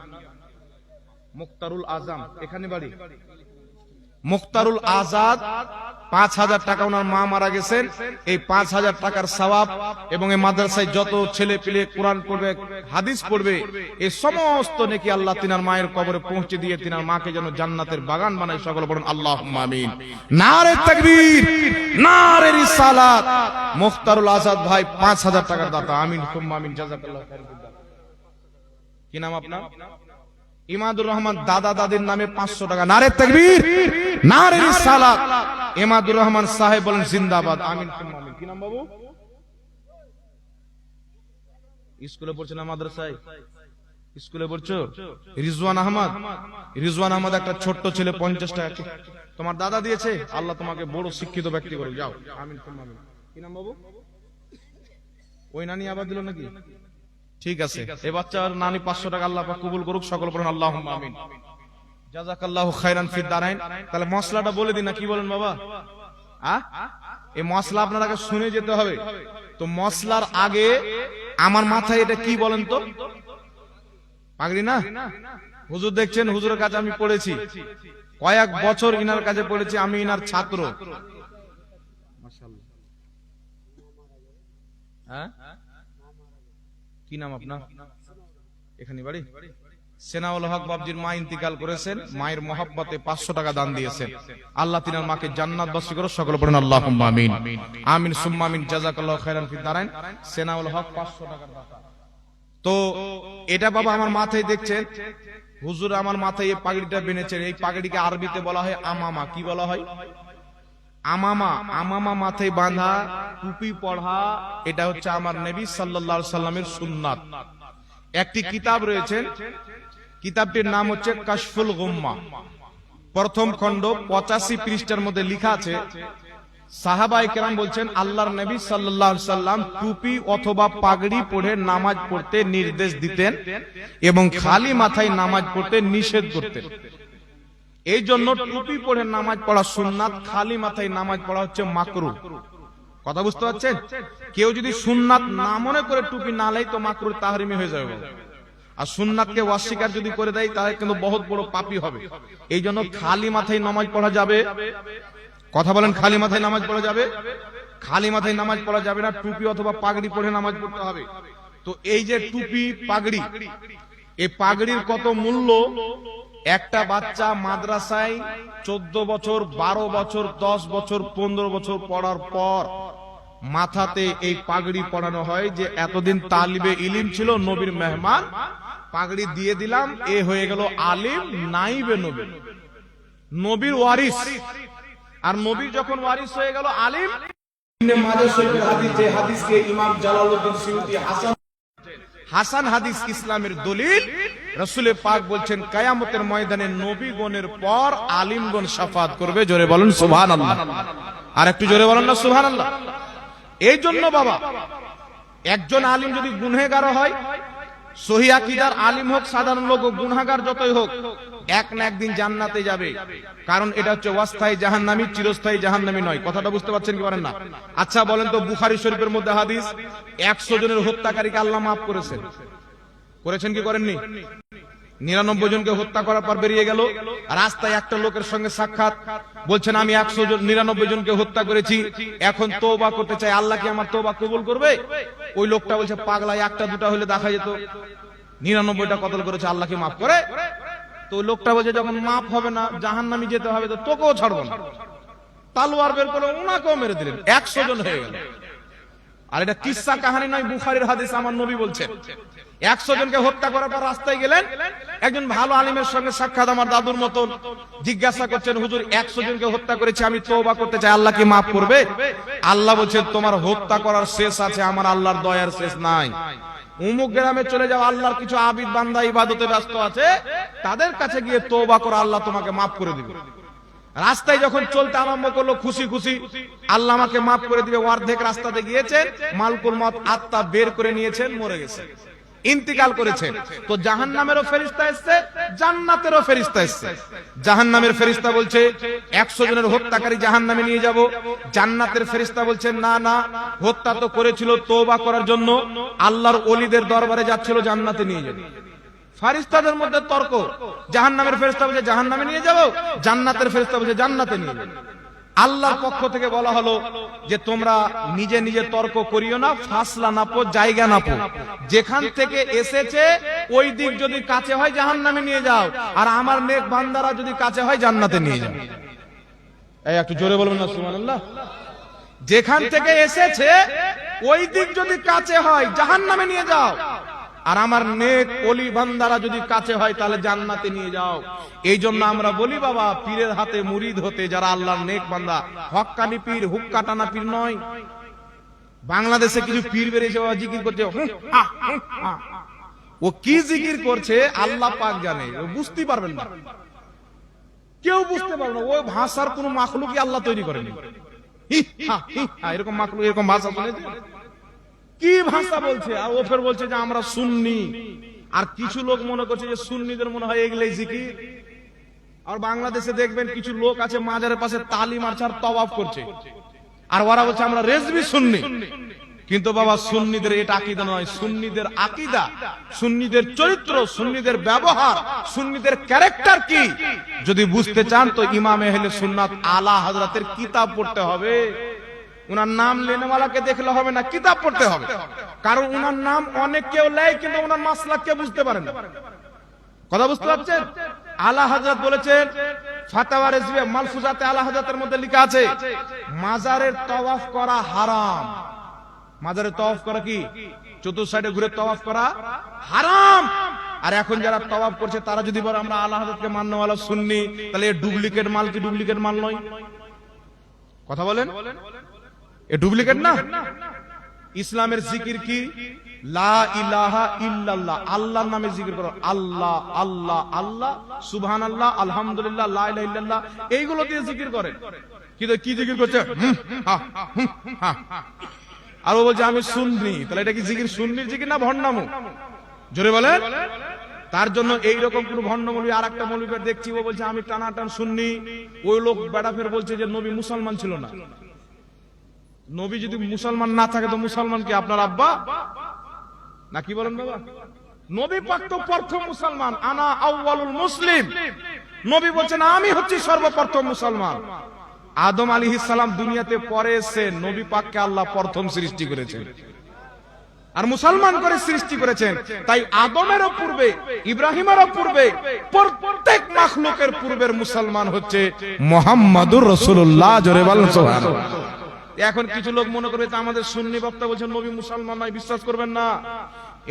মুক্তারুল আজম। এখানে বাড়ি? মুক্তারুল আজাদ 5000 টাকা ওনার মা মারা গেছেন। এই 5000 টাকার সওয়াব এবং এই মাদ্রাসায় যত ছেলে পেলে কোরআন পড়বে, হাদিস পড়বে, এই সমস্ত নেকি আল্লাহ তিনার মায়ের কবরে পৌঁছে দিয়ে তিনার মাকে যেন জান্নাতের বাগান বানায়। সকলে বলুন আল্লাহুম্মা আমিন। নারে তাকবীর, নারে রিসালাত। মুক্তারুল আজাদ ভাই 5000 টাকার দাতা। আমিন সুম্মা আমিন। জাযাকাল্লাহু খাইরান। কি নাম আপনার? ইমাদুর রহমান। দাদা দাদির নামে 500 টাকা। নারে তাকবীর, নারে রিসালাত। ইমাদুর রহমান সাহেব বলেন জিন্দাবাদ। আমিন সুম্মা আমিন। কি নাম বাবু? স্কুলে পড়ছো না মাদ্রাসায়? স্কুলে পড়ছো? রিজওয়ান আহমদ। রিজওয়ান আহমদ একটা ছোট্ট ছেলে 50 টাকা তোমার দাদা দিয়েছে। আল্লাহ তোমাকে বড় শিক্ষিত ব্যক্তি করুক। যাও। আমিন সুম্মা আমিন। কি নাম বাবু? ওই নানি আবার দিল নাকি? ঠিক আছে, এই বাচ্চার নানি 500 টাকা আল্লাহ পাক কবুল করুক। সকল বলেন আল্লাহুম্মা আমিন। জাযাকাল্লাহু খাইরান ফিদ দারাইন। তাহলে মশলাটা বলে দিন না, কি বলেন বাবা? এই মশলা আপনারা শুনে যেতে হবে। তো মশলার আগে আমার মাথায় এটা কি বলেন তো? পাগড়ি না? হুজুর দেখছেন, হুজুরের কাছে আমি পড়েছি কয়েক বছর, ইনার কাছে পড়েছি, আমি ইনার ছাত্র। মাশাআল্লাহ। হ্যাঁ, কি নাম আপনার? এখানে বাড়ি? সেনাউল হক বাবজির মা ইন্তিকাল করেছেন, মায়ের মহব্বতে 500 টাকা দান দিয়েছেন। আল্লাহ তিনার মাকে জান্নাতবাসী করো। সকলে পড়েন আল্লাহুম্মা আমিন। আমিন সুম্মা আমিন। জাযাকাল্লাহু খাইরান ফিদ দারাইন। সেনাউল হক 500 টাকার দাতা। তো এটা বাবা আমার মাথায় দেখছেন, হুজুর আমার মাথায় এই পাগড়িটা বেঁধেছেন। এই পাগড়িকে আরবিতে বলা হয় আমামা। কি বলা হয়? আমামা। আমামা মাথায় বাঁধা, টুপি পড়া, এটা হচ্ছে আমার নবী সাল্লাল্লাহু আলাইহি সাল্লামের সুন্নাত। একটি কিতাব রয়েছে, কিতাবটির নাম হচ্ছে কাশফুল গুম্মা। প্রথম খণ্ড 85 পৃষ্ঠার মধ্যে লেখা আছে, সাহাবায়ে কেরাম বলছেন আল্লাহর নবী সাল্লাল্লাহু আলাইহি সাল্লাম টুপি অথবা পাগড়ি পরে নামাজ পড়তে নির্দেশ দিতেন এবং খালি মাথায় নামাজ পড়তে নিষেধ করতেন। এই জন্য টুপি পরে নামাজ পড়া সুন্নাত, খালি মাথায় নামাজ পড়া হচ্ছে মাকরুহ। কথা বুঝতে পারছেন? কেউ যদি সুন্নাত না মনে করে টুপি না লাই তো মাকরুহ তাহরিমি হয়ে যাবে। আর সুন্নাতকে অস্বীকার যদি করে দেয় তাহলে কিন্তু বহুত বড় পাপী হবে। এই জন্য খালি মাথায় নামাজ পড়া যাবে। কথা বলেন, খালি মাথায় নামাজ পড়া যাবে? খালি মাথায় নামাজ পড়া যাবে না, টুপি অথবা পাগড়ি পরে নামাজ পড়তে হবে। তো এই যে টুপি পাগড়ি, এই পাগড়ির কত মূল্য! একটা বাচ্চা মাদ্রাসায় 14 বছর, 12 বছর, 10 বছর, 15 বছর পড়ার পর মাথাতে এই পাগড়ি পরানো হয় যে এতদিন তালিবে ইলম ছিল, নবীর মেহমান, পাগড়ি দিয়ে দিলাম, এ হয়ে গেল আলিম, নাইবে নবী, নবীর ওয়ারিস। আর নবী যখন ওয়ারিস হয়ে গেল আলিম, মাজাহ শরীফের হাদিস, যে হাদিসকে ইমাম জালালউদ্দিন সিয়ুতী হাসান হাদিস ইসলামের দলিল, রাসূল পাক বলছেন কিয়ামতের ময়দানে নবীগণের পর আলিমগণ শাফাআত করবে। জোরে বলেন সুবহানাল্লাহ। আর একটু জোরে বলেন না সুবহানাল্লাহ। এই জন্য বাবা, একজন আলিম যদি গুনহগার হয়, সহিহ আকীদার আলিম হোক, সাধারণ লোক হোক, গুনাহগার যতই হোক, এক না একদিন জান্নাতে যাবে। কারণ এটা হচ্ছে অস্থায়ী জাহান্নামী, চিরস্থায়ী জাহান্নামী নয়। কথাটা বুঝতে পারছেন কি পারেন না? আচ্ছা বলেন তো, বুখারী শরীফের মধ্যে হাদিস, 100 জনের হত্যাকারীকে আল্লাহ মাফ করেছেন। করেছেন কি করেননি? 99 জনকে হত্যা করার পর বেরিয়ে গেল, রাস্তায় একটা লোকের সঙ্গে সাক্ষাৎ, বলছেন আমি 99 জনকে হত্যা করেছি, এখন তওবা করতে চাই, আল্লাহ কি আমার তওবা কবুল করবে? ওই লোকটা বলছে পাগলা, একটা দুটা হলে দেখা যেত, 99টা কতল করেছে, আল্লাহ কি মাফ করে? তো ওই লোকটা বলছে যখন মাফ হবে না, জাহান্নামে যেতে হবে, তো তোকেও ছাড়বো না। তালোয়ার বের করে ওনাকেও মেরে দিলেন, 100 জন হয়ে গেল। আর এটা কিসসা কাহিনী নয়, বুখারীর হাদিস, আমার নবী বলছেন। 100 জনকে হত্যা করার পর রাস্তায় গেলেন, একজন ভালো আলিমের সঙ্গে সাক্ষাৎ, আমার দাদুর মতন, জিজ্ঞাসা করছেন হুজুর 100 জনকে হত্যা করেছি, আমি তওবা করতে চাই, আল্লাহ কি মাফ করবে? আল্লাহ বলছেন তোমার হত্যা করার শেষ আছে, আমার আল্লাহর দয়ার শেষ নাই। অমুক গ্রামে চলে যাও, আল্লাহর কিছু আবিদ বান্দা ইবাদতে ব্যস্ত আছে, তাদের কাছে গিয়ে তওবা করো, আল্লাহ তোমাকে মাফ করে দিবে। রাস্তায় যখন চলতে আরম্ভ করলো খুশি খুশি, আল্লাহ আমাকে মাফ করে দিবে, অর্ধেক রাস্তাতে গিয়েছেন, মালকুল মউত আত্মা বের করে নিয়েছেন, মরে গেছে, ইন্তিকাল করেছেন। তো জাহান্নামেরও ফেরেশতা এসেছে, জান্নাতেরও ফেরেশতা এসেছে। জাহান্নামের ফেরেশতা বলছে 100 জনের হত্যাকারী জাহান্নামে নিয়ে যাব। জান্নাতের ফেরেশতা বলছেন না না, হত্যা তো করেছিল তওবা করার জন্য, আল্লাহর ওলিদের দরবারে যাচ্ছিল, জান্নাতে নিয়ে যাবে। ফেরেশতাদের মধ্যে তর্ক, জাহান্নামের ফেরেশতা বলছে জাহান্নামে নিয়ে যাব, জান্নাতের ফেরেশতা বলছে জান্নাতে নিয়ে যাবে। আল্লাহর পক্ষ থেকে বলা হলো যে তোমরা নিজে নিজে তর্ক করিও না, ফাসলা নাপো, জায়গা নাপো, যেখান থেকে এসেছে ওই দিক যদি কাছে হয় জাহান্নামে নিয়ে যাও, আর আমার নেক বান্দারা যদি কাছে হয় জান্নাতে নিয়ে যাও। এই একটু জোরে বলবেন না সুবহানাল্লাহ। যেখান থেকে এসেছে ওই দিক যদি কাছে হয় জাহান্নামে নিয়ে যাও, আর আমার নেক ওলি বান্দারা যদি কাছে হয় তাহলে জান্নাতে নিয়ে যাও। এই জন্য আমরা বলি বাবা, পীরের হাতে মুরিদ হতে যারা আল্লাহর নেক বান্দা, হক্কানি পীর, হুক্কা টানা পীর নয়। বাংলাদেশে কিছু পীর বেরিয়েছে বাবা, জিকির করছে, ও কি জিকির করছে আল্লাহ পাক জানে, ও বুঝতে পারবেন না, কেউ বুঝতে পারবে না। ওই ভাষার কোন মাখলুকই আল্লাহ তৈরি করেনি। এরকম মাখলুক, এরকম ভাষা শুনেছে? কি ভাষা বলছে? আর ও ফের বলছে যে আমরা সুন্নি। আর কিছু লোক মনে করছে যে সুন্নিদের মনে হয় এগুলাই জিকির। আর বাংলাদেশে দেখবেন কিছু লোক আছে মাজারের পাশে তালি মারছে আর তওয়াফ করছে, আর ওরা বলছে আমরা রেজবি সুন্নি। কিন্তু বাবা সুন্নিদের এটা আকীদা নয়। সুন্নিদের আকীদা, সুন্নিদের চরিত্র, সুন্নিদের ব্যবহার, সুন্নিদের ক্যারেক্টার কি যদি বুঝতে চান তো ইমাম আহলে সুন্নাত আলা হযরতের কিতাব পড়তে হবে। উনার নাম লেনেওয়ালাকে দেখলে হবে না, কিতাব পড়তে হবে। কারণ উনার নাম অনেক কেউ লেয় কিন্তু উনার মাসলাক কে বুঝতে পারে না। কথা বুঝতে পারছেন? আলা হযরত বলেছেন, ফাতাওয়া রিজভিয়া মালফুজাতে আলা হযরতের মধ্যে লেখা আছে মাজারের তওয়াফ করা হারাম। মাজারের তওয়াফ করা কি? চতুর্থ সাইডে ঘুরে তওয়াফ করা হারাম। আর এখন যারা তওয়াফ করছে তারা যদি বলে আমরা আলা হযরতকে মাননেওয়ালা সুন্নি, তাহলে এ ডুপ্লিকেট মাল কি ডুপ্লিকেট মাল নয়? কথা বলেন, এ ডুপ্লিকেট না? ইসলামের জিকির কি? লা ইলাহা ইল্লাল্লাহ, আল্লাহর নামে জিকির করো, আল্লাহ আল্লাহ আল্লাহ, সুবহানাল্লাহ, আলহামদুলিল্লাহ, লা ইলাহা ইল্লাল্লাহ, এইগুলো দিয়ে জিকির করেন। কিন্তু কি জিকির করছে? আর ও বলছে আমি সুন্নি। তাহলে এটা কি জিকির সুন্নির জিকির না ভণ্ডামো? জোরে বলেন। তার জন্য এইরকম কোন ভণ্ড মৌলবী আর একটা মৌলবী দেখছি, ও বলছে আমি টানাটান সুন্নি। ওই লোক বেড়া ফের বলছে যে নবী মুসলমান ছিল না। নবী যদি মুসলমান না থাকে তো মুসলমান কি আপনার আব্বা না? কি বলেন বাবা? নবী পাক তো প্রথম মুসলমান, আনা আউয়ালুল মুসলিম। নবী বলছেন আমি হচ্ছি সর্বপ্রথম মুসলমান। আদম আলাইহিস সালাম দুনিয়াতে পরে এসেছেন, নবী পাককে আল্লাহ প্রথম সৃষ্টি করেছেন আর মুসলমান করে সৃষ্টি করেছেন। তাই আদমেরও পূর্বে, ইব্রাহিমেরও পূর্বে, প্রত্যেক মাখলুকের পূর্বের মুসলমান হচ্ছে মুহাম্মাদুর রাসূলুল্লাহ। জোরে বলেন সুবহানাল্লাহ। এখন কিছু লোক মনে করবে আমাদের সুন্নি বক্তা বলছেন নবী মুসলমান নয়, বিশ্বাস করবেন না।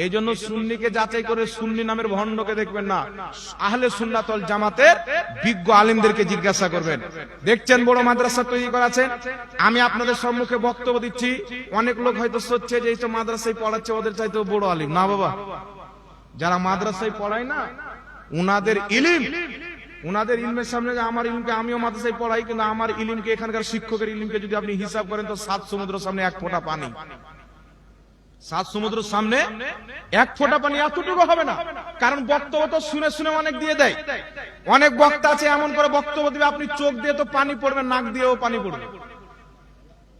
এই জন্য সুন্নিকে যাচাই করে সুন্নি নামের ভণ্ডকে দেখবেন না, আহলে সুন্নাত ওয়াল জামাতের বিজ্ঞ আলেমদেরকে জিজ্ঞাসা করবেন। দেখছেন বড় মাদ্রাসা তৈরি করেছেন, আমি আপনাদের সম্মুখে বক্তব্য দিচ্ছি, অনেক লোক হয়তো সোচছে যে এই তো মাদ্রাসায় পড়াচ্ছে ওদের চাইতে বড় আলেম। না বাবা, যারা মাদ্রাসায় পড়ায় না উনাদের ইলম, উনাদের ইলমের সামনে আমার ইলমকে, আমিও মাদ্রাসায় পড়াই, কিন্তু আমার ইলমকে, এখানকার শিক্ষকের ইলমকে যদি আপনি হিসাব করেন তো 7 সমুদ্রের সামনে 1 ফোঁটা পানি। 7 সমুদ্রের সামনে 1 ফোঁটা পানি এতটুকু হবে না। কারণ বক্তব্য তো শুনে শুনে অনেক দিয়ে দেয়। অনেক বক্তা আছে এমন করে বক্তব্য দিবে আপনি চোখ দিয়ে তো পানি পড়বে, নাক দিয়েও পানি পড়বে,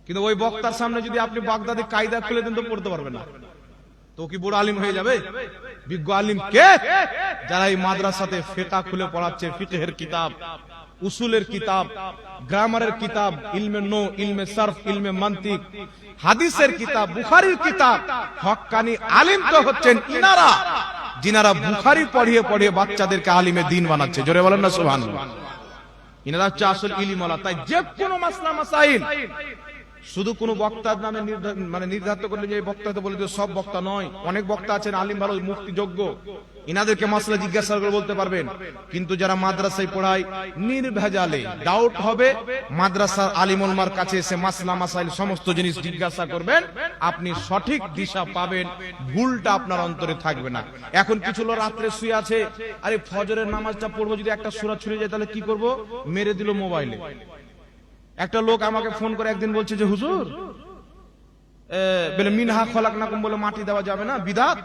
কিন্তু ওই বক্তার সামনে যদি আপনি বাগদাদি কায়দা খুলে দেন তো পড়তে পারবে না। তো কি বড় আলিম হয়ে যাবে? বিজ্ঞ আলিম কে? যারা এই মাদ্রাসাতে ফিকহ খুলে পড়াচ্ছে, ফিকহের কিতাব, উসুলের কিতাব, গ্রামারের কিতাব, ইলমে নো, ইলমে সরফ, ইলমে মান্তিক, হাদিসের কিতাব, বুখারীর কিতাব। হক্কানি আলিম তো হচ্ছেন ইনারা, যিনারা বুখারী পড়িয়ে পড়িয়ে বাচ্চাদেরকে আলিমে দ্বীন বানাচ্ছে। জোরে বলেন না সুবহানাল্লাহ। ইনারা হচ্ছে আসল ইলমওয়ালা। তাই যে কোনো মাসলা মাসাইল শুধু কোন বক্তার নামে নির্ধারিত করলে যে বক্তা তো বলে যে সব বক্তা নয়। অনেক বক্তা আছেন আলিম ভালো, মুফতি যোগ্য, ইনাদেরকে মাসলা জিজ্ঞাসা করে বলতে পারবেন। কিন্তু যারা মাদ্রাসায় পড়ায় নির্ভেজালে ডাউট হবে, মাদ্রাসার আলিম উলামার কাছে এসে মাসলা মাসাইল সমস্ত জিনিস জিজ্ঞাসা করবেন, আপনি সঠিক দিশা পাবেন, ভুলটা আপনার অন্তরে থাকবে না। এখন কিছু লোক রাত্রে শুয়ে আছে, আরে ফজরের নামাজটা পড়বো, যদি একটা সূরা ছুঁড়ে যায় তাহলে কি করব, মেরে দিল মোবাইলে। একটা লোক আমাকে ফোন করে একদিন বলছে যে হুজুর বলে মিনহা খলাকনাকুম বলে মাটি দেওয়া যাবে না, বিদআত,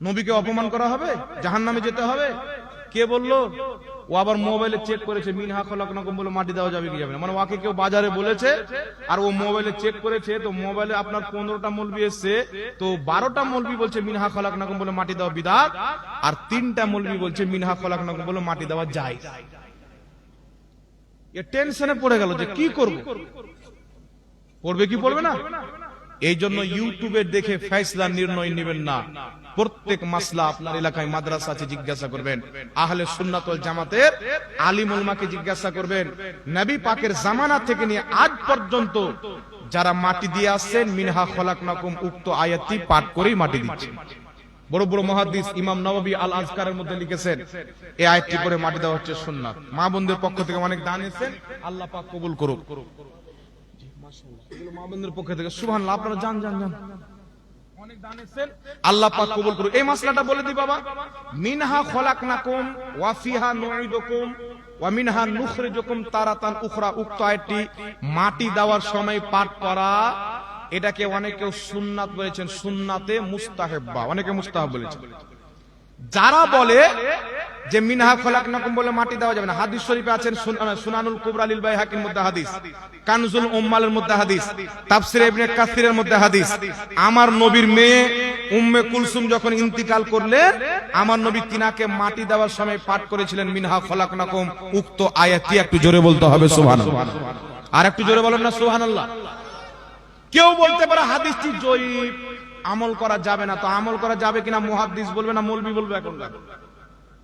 নবীকে অপমান করা হবে, জাহান্নামে যেতে হবে। কে বললো? ও আবার মোবাইলে চেক করেছে মিনহা খলাকনাকুম বলে মাটি দেওয়া যাবে কি যাবে না, মানে ওকে কেউ বাজারে বলেছে আর ও মোবাইলে চেক করেছে, তো মোবাইলে আপনার 15টা মৌলবি এসছে, তো 12টা মৌলবি বলছে মিনহা খলাকনাকুম বলে মাটি দেওয়া বিদআত, আর 3টা মৌলবি বলছে মিনহা খলাকনাকুম বলে মাটি দেওয়া জায়েজ। এ টেনশনে পড়ে গেল যে কি করব, পড়বে কি পড়বে না। এই জন্য ইউটিউবে দেখে ফয়সালা নির্ণয় নেবেন না। প্রত্যেক মাসলা আপনার এলাকায় মাদ্রাসা আছে, জিজ্ঞাসা করবেন। আহলে সুন্নাত ওয়াল জামাতের আলিম উলামাকে জিজ্ঞাসা করবেন। নবী পাকের জামানা থেকে নিয়ে আজ পর্যন্ত যারা মাটি দিয়ে আসছেন, মিনহা খলাকনাকুম উক্ত আয়াতটি পাঠ করেই মাটি দিচ্ছেন। বড় বড় মুহাদ্দিস ইমাম নববী আল আজকারের মধ্যে লিখেছেন এই আয়াতটি পড়ে মাটি দেওয়া হচ্ছে সুন্নাত। মা বোনদের পক্ষ থেকে অনেক দান এসেছেন, আল্লাহ পাক কবুল করুক। মাশাআল্লাহ, এগুলো মা বোনদের পক্ষ থেকে সুবহানাল্লাহ, আপনারা জান জান জান, অনেক দান এসেছেন, আল্লাহ পাক কবুল করুক। এই মাসলাটা বলে দি বাবা, মিনহা খলাকনাকুম ওয়া ফিহা নুঈদুকুম ওয়া মিনহা নুখরিজুকুম তারাতান উখরা, উক্ত আয়াতটি মাটি দেওয়ার সময় পাঠ করা, এটাকে অনেকে সুন্নাত বলেছেন, সুন্নাতে মুস্তাহাব্বা, অনেকে মুস্তাহাব বলেছেন। যারা বলে যে মিনহা খলাকনাকুম বলে মাটি দেওয়া যাবে না, হাদিস শরীফে আছেন সুনানুল কুবরা লিল বাইহাকির মধ্যে হাদিস, কানজুল উম্মালের মধ্যে হাদিস, তাফসীর ইবনে কাসিরের মধ্যে হাদিস। আমার নবীর মেয়ে উম্মে কুলসুম যখন ইন্তিকাল করলেন, আমার নবী তিনাকে মাটি দেওয়ার সময় পাঠ করেছিলেন মিনহা খলাকনাকুম উক্ত আয়াতটি। একটু জোরে বলতে হবে সুবহানাল্লাহ, আর একটু জোরে বলেন না সুবহানাল্লাহ। কেউ বলতে পারে হাদিসটি জয়ীফ, আমল করা যাবে না, তো আমল করা যাবে কিনা মুহাদ্দিস বলবে না মৌলবি বলবে? এখন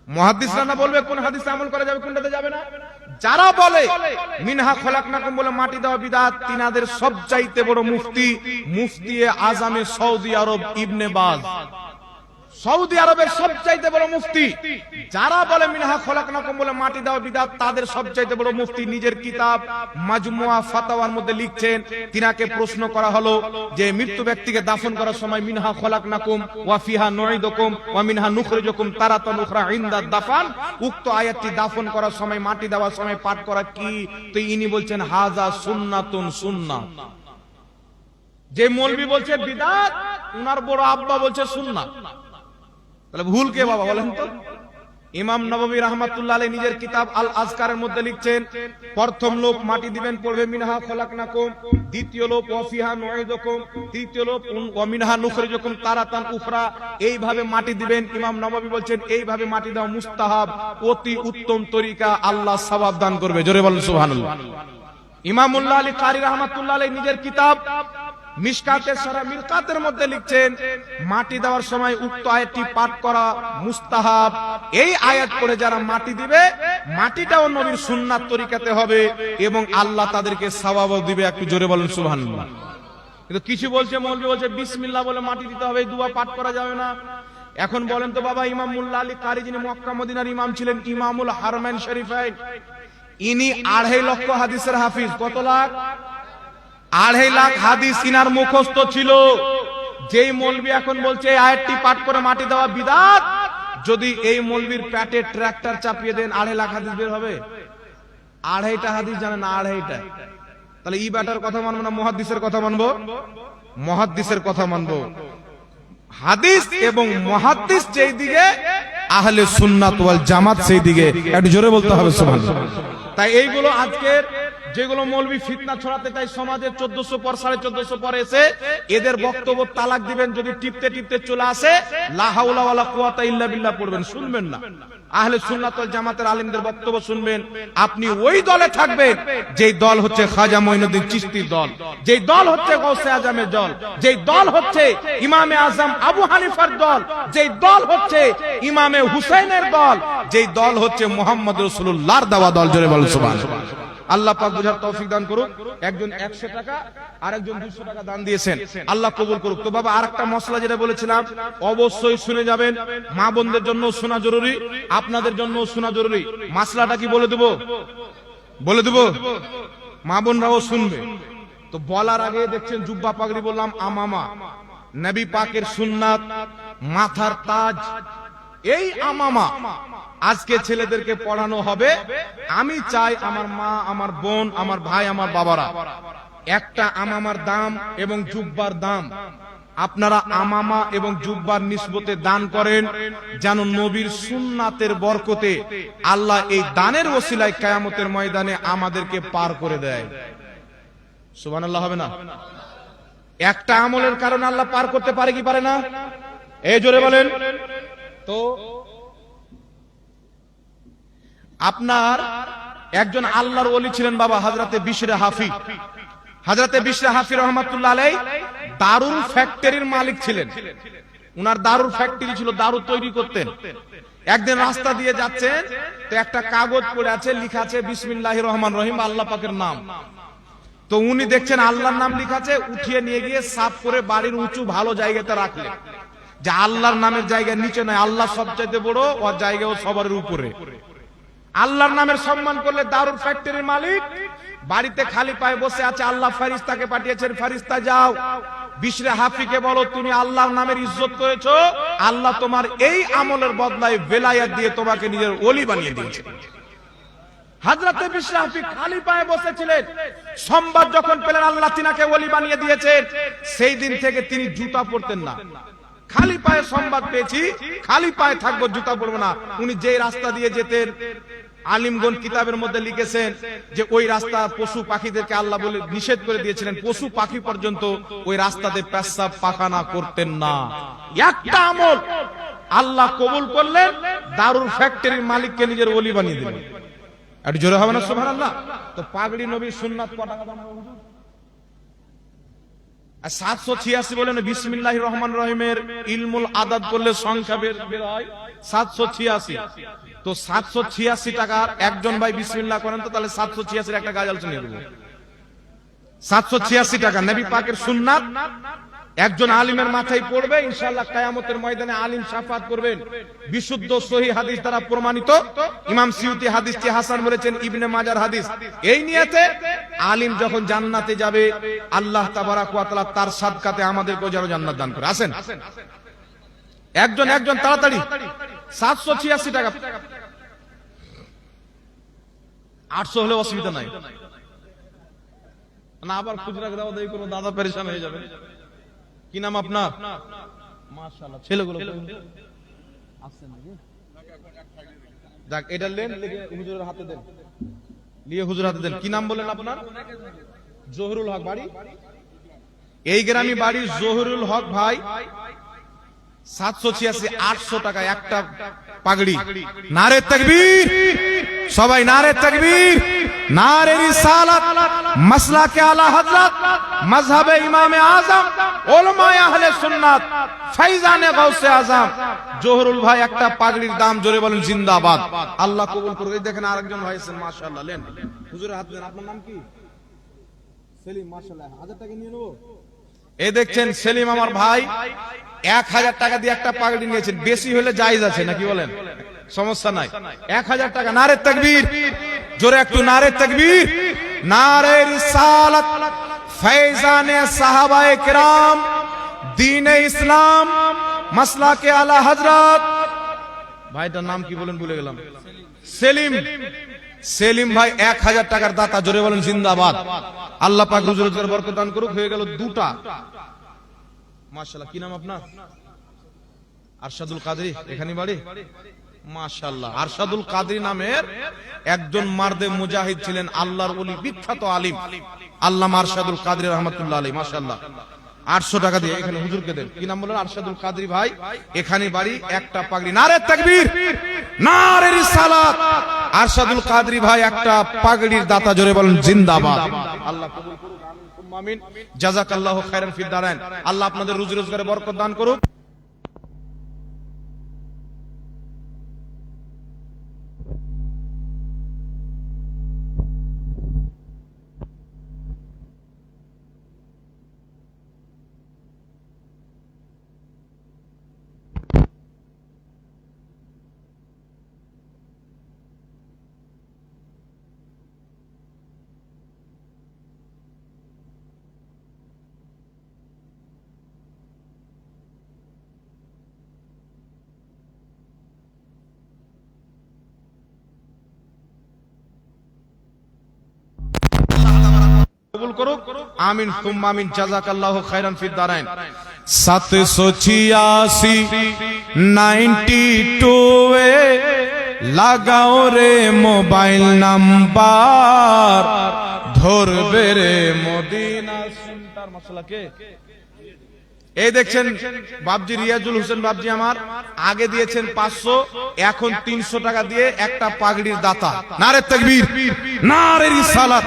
মুহাদ্দিসরা না বলবে কোন হাদিসে আমল করা যাবে কোনটাতে যাবে না। যারা বলে মিনহা খলাকনাকুম বলে মাটি দেওয়া বিদআত, তিনাদের সবচাইতে বড় মুফতি, মুফতি আজমে সৌদি আরব ইবনে বাজ, সৌদি আরবের সবচাইতে বড় মুফতি। যারা বলে মিনহা খলাকনাকুম বলে মাটি দেওয়া বিদআত, তাদের সবচাইতে বড় মুফতি নিজের কিতাব মাজমুয়া ফাতাওয়ার মধ্যে লিখছেন, তিনাকে প্রশ্ন করা হলো যে মৃত্যু ব্যক্তিকে দাফন করার সময় মিনহা খলাকনাকুম ওয়া ফিহা নুঈদুকুম ওয়া মিনহা নুখরিজুকুম তারাতান উখরা ইনদা দাফান, উক্ত আয়াতটি দাফন করার সময় মাটি দেওয়ার সময় পাঠ করা কি? তো ইনি বলছেন হাজা সুন্নাতুন সুন্নাহ। যে মৌলবি বলছে বিদআত, উনার বড় আব্বা বলছে সুন্নাত, তাহলে ভুল কে বাবা বলেন তো? ইমাম নববী রাহমাতুল্লাহ আলাইহি নিজের কিতাব আল আজকারের মধ্যে লিখছেন, প্রথম লোক মাটি দিবেন পড়বে মিনহা খলাকনাকুম, দ্বিতীয় লোক ওয়া ফিহা নুঈদুকুম, তৃতীয় লোক ওয়া মিনহা নুখরিজুকুম তারাতান উখরা, এইভাবে মাটি দিবেন। ইমাম নববী বলছেন এইভাবে মাটি দেওয়া মুস্তাহাব, অতি উত্তম তরিকা, আল্লাহ সওয়াব দান করবে। জোরে বলেন সুবহানাল্লাহ। ইমামুল্লাহ আলী কারি রাহমাতুল্লাহ আলাইহি নিজের কিতাব মিশকাতে সরা মিরকাতের মধ্যে লিখছেন মাটি দেওয়ার সময় উক্ত আয়াতটি পাঠ করা মুস্তাহাব। এই আয়াত পড়ে যারা মাটি দিবে, মাটিটাও নবীর সুন্নাত তরিকাতে হবে এবং আল্লাহ তাদেরকে সওয়াবও দিবে। একটু জোরে বলেন সুবহানাল্লাহ। কিন্তু কিছু বলছে, মৌলবি বলছে বিসমিল্লাহ বলে মাটি দিতে হবে, এই দুয়া পাঠ করা যাবে না। এখন বলেন তো বাবা, ইমাম মুল্লা আলী কারি যিনি মক্কা মদিনার ইমাম ছিলেন, ইমামুল হারমাইন শরীফাইন, ইনি 2.5 লক্ষ হাদিসের হাফিজ। কত লাখ? 2.5 লাখ হাদিস ইনার মুখস্থ ছিল। যেই মৌলবি এখন বলছে এই আয়াতটি পাঠ করে মাটি দেওয়া বিদআত, যদি এই মৌলবির পেটে ট্রাক্টর চাপিয়ে দেন 2.5 লাখ হাদিস বের হবে। 2.5টা হাদিস জানেন না, 2.5টা। তাহলে ই ব্যাটার কথা মানবো না মুহাদ্দিসের কথা মানবো? মুহাদ্দিসের কথা মানবো। হাদিস এবং মুহাদ্দিস যেই দিকে, আহলে সুন্নাত ওয়াল জামাত সেই দিকে। একটু জোরে বলতে হবে সুবহানাল্লাহ। তাই এইগুলো আজকের যেগুলো মৌলবি ফিতনা ছড়াতে চাই সমাজে, 1400 পর 1450 পর এসে এদের বক্তব্য তালাক দিবেন, যদি টিপতে টিপতে চলে আসে লা হাওলা ওয়ালা কুওয়াতা ইল্লা বিল্লাহ পড়বেন, শুনবেন না। আহলে সুন্নাত ওয়াল জামাতের আলেমদের বক্তব্য শুনবেন, আপনি ওই দলে থাকবেন যেই দল হচ্ছে খাজা মঈনুদ্দিন চিশতির দল, যেই দল হচ্ছে গাউসে আজমের দল, যেই দল হচ্ছে ইমামে আজম আবু হানিফার দল, যেই দল হচ্ছে ইমামে হুসাইনের দল, যেই দল হচ্ছে মুহাম্মদ রাসূলুল্লাহর দেওয়া দল। জোরে বলেন সুবহানাল্লাহ। আল্লাহ পাক বুঝার তৌফিক দান করুক। একজন 100 টাকা আর একজন 200 টাকা দান দিয়েছেন, আল্লাহ কবুল করুক। তো বাবা আরেকটা মশলা যেটা বলেছিলাম অবশ্যই শুনে যাবেন, মা বোনদের জন্য শোনা জরুরি, আপনাদের জন্য শোনা জরুরি। মাসলাটা কি বলে দেব? বলে দেব, মা বোনরাও শুনবে। তো বলার আগে দেখছেন জুব্বা পাগড়ি বললাম, আমামা নবী পাকের সুন্নাত, মাথার তাজ, এই আমামা আজকে ছেলেদেরকে পড়ানো হবে। আমি চাই আমার মা, আমার বোন, আমার ভাই, আমার বাবারা একটা আমামার দাম এবং জুব্বার দাম আপনারা আমামা এবং জুব্বার নিসবতে দান করেন, যেন নবীর সুন্নাতের বরকতে আল্লাহ এই দানের ওসিলায় কিয়ামতের ময়দানে আমাদেরকে পার করে দেয়। সুবহানাল্লাহ হবে না? একটা আমলের কারণে আল্লাহ পার করতে পারে কি পারে না? এই জোরে বলেন তো। আপনার একজন আল্লাহর ওলি ছিলেন বাবা, হযরতে বিশরে হাফি। হযরতে বিশরে হাফি রহমাতুল্লাহ আলাইহি দারুল ফ্যাক্টরির মালিক ছিলেন। উনার দারুল ফ্যাক্টরি ছিল, দারু তৈরি করতেন। একদিন রাস্তা দিয়ে যাচ্ছেন, তো একটা কাগজ পড়ে আছে, লেখা আছে বিসমিল্লাহির রহমানির রহিম, আল্লাহ পাকের নাম। তো উনি দেখছেন আল্লাহর নাম লেখা আছে, উঠিয়ে নিয়ে গিয়ে সাফ করে বাড়ির উঁচু ভালো জায়গাতে রাখলেন, যে আল্লাহর নামের জায়গা নিচে নয়, আল্লাহ সবচাইতে বড়, ওর জায়গাও সবার উপরে। আল্লাহর নামের সম্মান করলে দারুল ফ্যাক্টরির মালিক বাড়িতে খালি পায়ে বসে আছে, আল্লাহ ফেরেশতাকে পাঠিয়েছেন, ফেরেশতা যাও বিশরে হাফিকে বলো তুমি আল্লাহর নামের ইজ্জত করেছো, আল্লাহ তোমার এই আমলের বদলায় বেলায়াত দিয়ে তোমাকে নিজের ওলি বানিয়ে দিয়েছে। হযরতে বিশরে হাফি খালি পায়ে বসেছিলেন, সংবাদ যখন পেলেন আল্লাহ তিনাকে ওলি বানিয়ে দিয়েছেন, সেই দিন থেকে তিনি জুতা পরতেন না। খালি পায়ে সংবাদ পেয়েছি, খালি পায়ে থাকবো, জুতা পরবো না। উনি যে রাস্তা দিয়ে যেতেন, আলিমগণ কিতাবের মধ্যে লিখেছেন যে ওই রাস্তা পশু পাখিদেরকে আল্লাহ বলে নিষেধ করে দিয়েছিলেন, পশু পাখি পর্যন্ত ওই রাস্তাতে পেশাব পাখানা করতেন না। একটা আমল আল্লাহ কবুল করলেন, দারুল ফ্যাক্টরির মালিককে নিজের ওলি বানিয়ে দিলেন। একটু জোরে হবে না সুবহানাল্লাহ? তো পাগড়ি নবীর সুন্নাত কত টাকা দাম হবে? 786 বলেন বিসমিল্লাহির রহমানির রহিমের ইলমুল আদাদ করলে সংখ্যা বের হয় 786। তো 786 টাকার একজন ভাই বিসমিল্লাহ করেন তো, তাহলে 786 একটা গাজাল শুনিয়ে দেব। 786 টাকা নবী পাকের সুন্নাত, একজন আলিমের মাথায় পড়বে, ইনশাআল্লাহ কিয়ামতের ময়দানে আলিম শাফাত করবেন। বিশুদ্ধ সহিহ হাদিস দ্বারা প্রমাণিত। ইমাম সিউতি হাদিসটি হাসান বলেছেন, ইবনে মাজার হাদিস। এই নিয়তে আলিম যখন জান্নাতে যাবে, আল্লাহ তাবারাক ওয়া তাআলা তার সাদকাতে আমাদেরকেও যেন জান্নাত দান করে। আসেন একজন তাড়াতাড়ি। 786 টাকা, 800 হলে অসুবিধা নাই না, আবার খুচরা দাও দেই কোনো দাদা পেরেশান হয়ে যাবে। কি নাম আপনার? মাশাআল্লাহ, ছেলেগুলো আসছেন নাকি? যাক, এটা লেন, লিখে হুজুরের হাতে দেন, নিয়ে হুজুরের হাতে দেন। কি নাম বলেন আপনার? জহুরুল হক। বাড়ি এই গ্রামে, বাড়ি জহুরুল হক ভাই। 786, 800 টাকা একটা পাগড়ি। নারে তাকবীর, সবাই নারে তাকবীর, নারে রিসালাত, মাসলাকে আলা হযরত, মাযহাবে ইমামে আযম, উলামায়ে আহলে সুন্নাত, ফাইজানে গাউসে আযম জহুরুল ভাই একটা পাগড়ির দাম জোরে বলেন জিন্দাবাদ। আল্লাহ কবুল করুক। এই দেখেন আরেকজন ভাই আছেন, মাশাআল্লাহ, নেন হুজুরের হাত দেন। আপনার নাম কি? সেলিম। মাশাআল্লাহ, 1000 টাকা নিয়ে নেব। এই দেখছেন সেলিম আমার ভাই 1000 টাকা দিয়ে একটা পাগড়ি নিয়েছেন। বেশি হলে জায়েজ আছে নাকি বলেন? সমস্যা নাই। 1000 টাকা। নারে তাকবীর, জোরে একটু নারে তাকবীর, নারে রিসালাত, ফৈজানে সাহাবায়ে কিরাম, দ্বীনে ইসলাম, মাসলাকে আলা হযরত। ভাইটার নাম কি বলেন ভুলে গেলাম। সেলিম। সেলিম ভাই 1000 টাকার দাতা, জোরে বলেন জিন্দাবাদ। আল্লাহ পাক রুজি-রোজগার বরকত দান করুক। হয়ে গেল দুটা। মাশাআল্লাহ, কি নাম আপনার? আরশাদুল কাদরি। এখানে বাড়ি? মাশাআল্লাহ। আরশাদুল কাদরি নামের একজন মার্দে মুজাহিদ ছিলেন, আল্লাহর ওলি, বিখ্যাত আলিম আল্লামা আরশাদুল কাদরি রাহমাতুল্লাহ আলাইহি। মাশাআল্লাহ, 800 টাকা দিয়ে এখানে হুজুরকে দেন। কি নাম বলেন? আরশাদুল কাদরি ভাই। এখানে বাড়ি, একটা পাগড়ি। নারে তাকবীর, নারে রিসালাত। আরশাদুল কাদরি ভাই একটা পাগড়ির দাতা, জোরে বলেন জিন্দাবাদ। আল্লাহ কবুল করুক, আমিন। জাযাকাল্লাহু খায়রান ফিদ দারাইন। আল্লাহ আপনাদের রুজি রোজগারে বরকত দান করুক। করুক, আমিন সুম্মা আমিন। জাযাকাল্লাহু খায়রান ফিদ দারাইন। 786 92 এ লাগাও রে মোবাইল নাম্বার, ধরবে রে মদিনা সেন্টার। মাশাআল্লাহ। কে এই দেখছেন বাবজি রিয়াজুল হোসেন বাবজি আমার আগে দিয়েছেন 500, এখন 300 টাকা দিয়ে একটা পাগড়ির দাতা। নারে তাকবীর, নারে রিসালাত।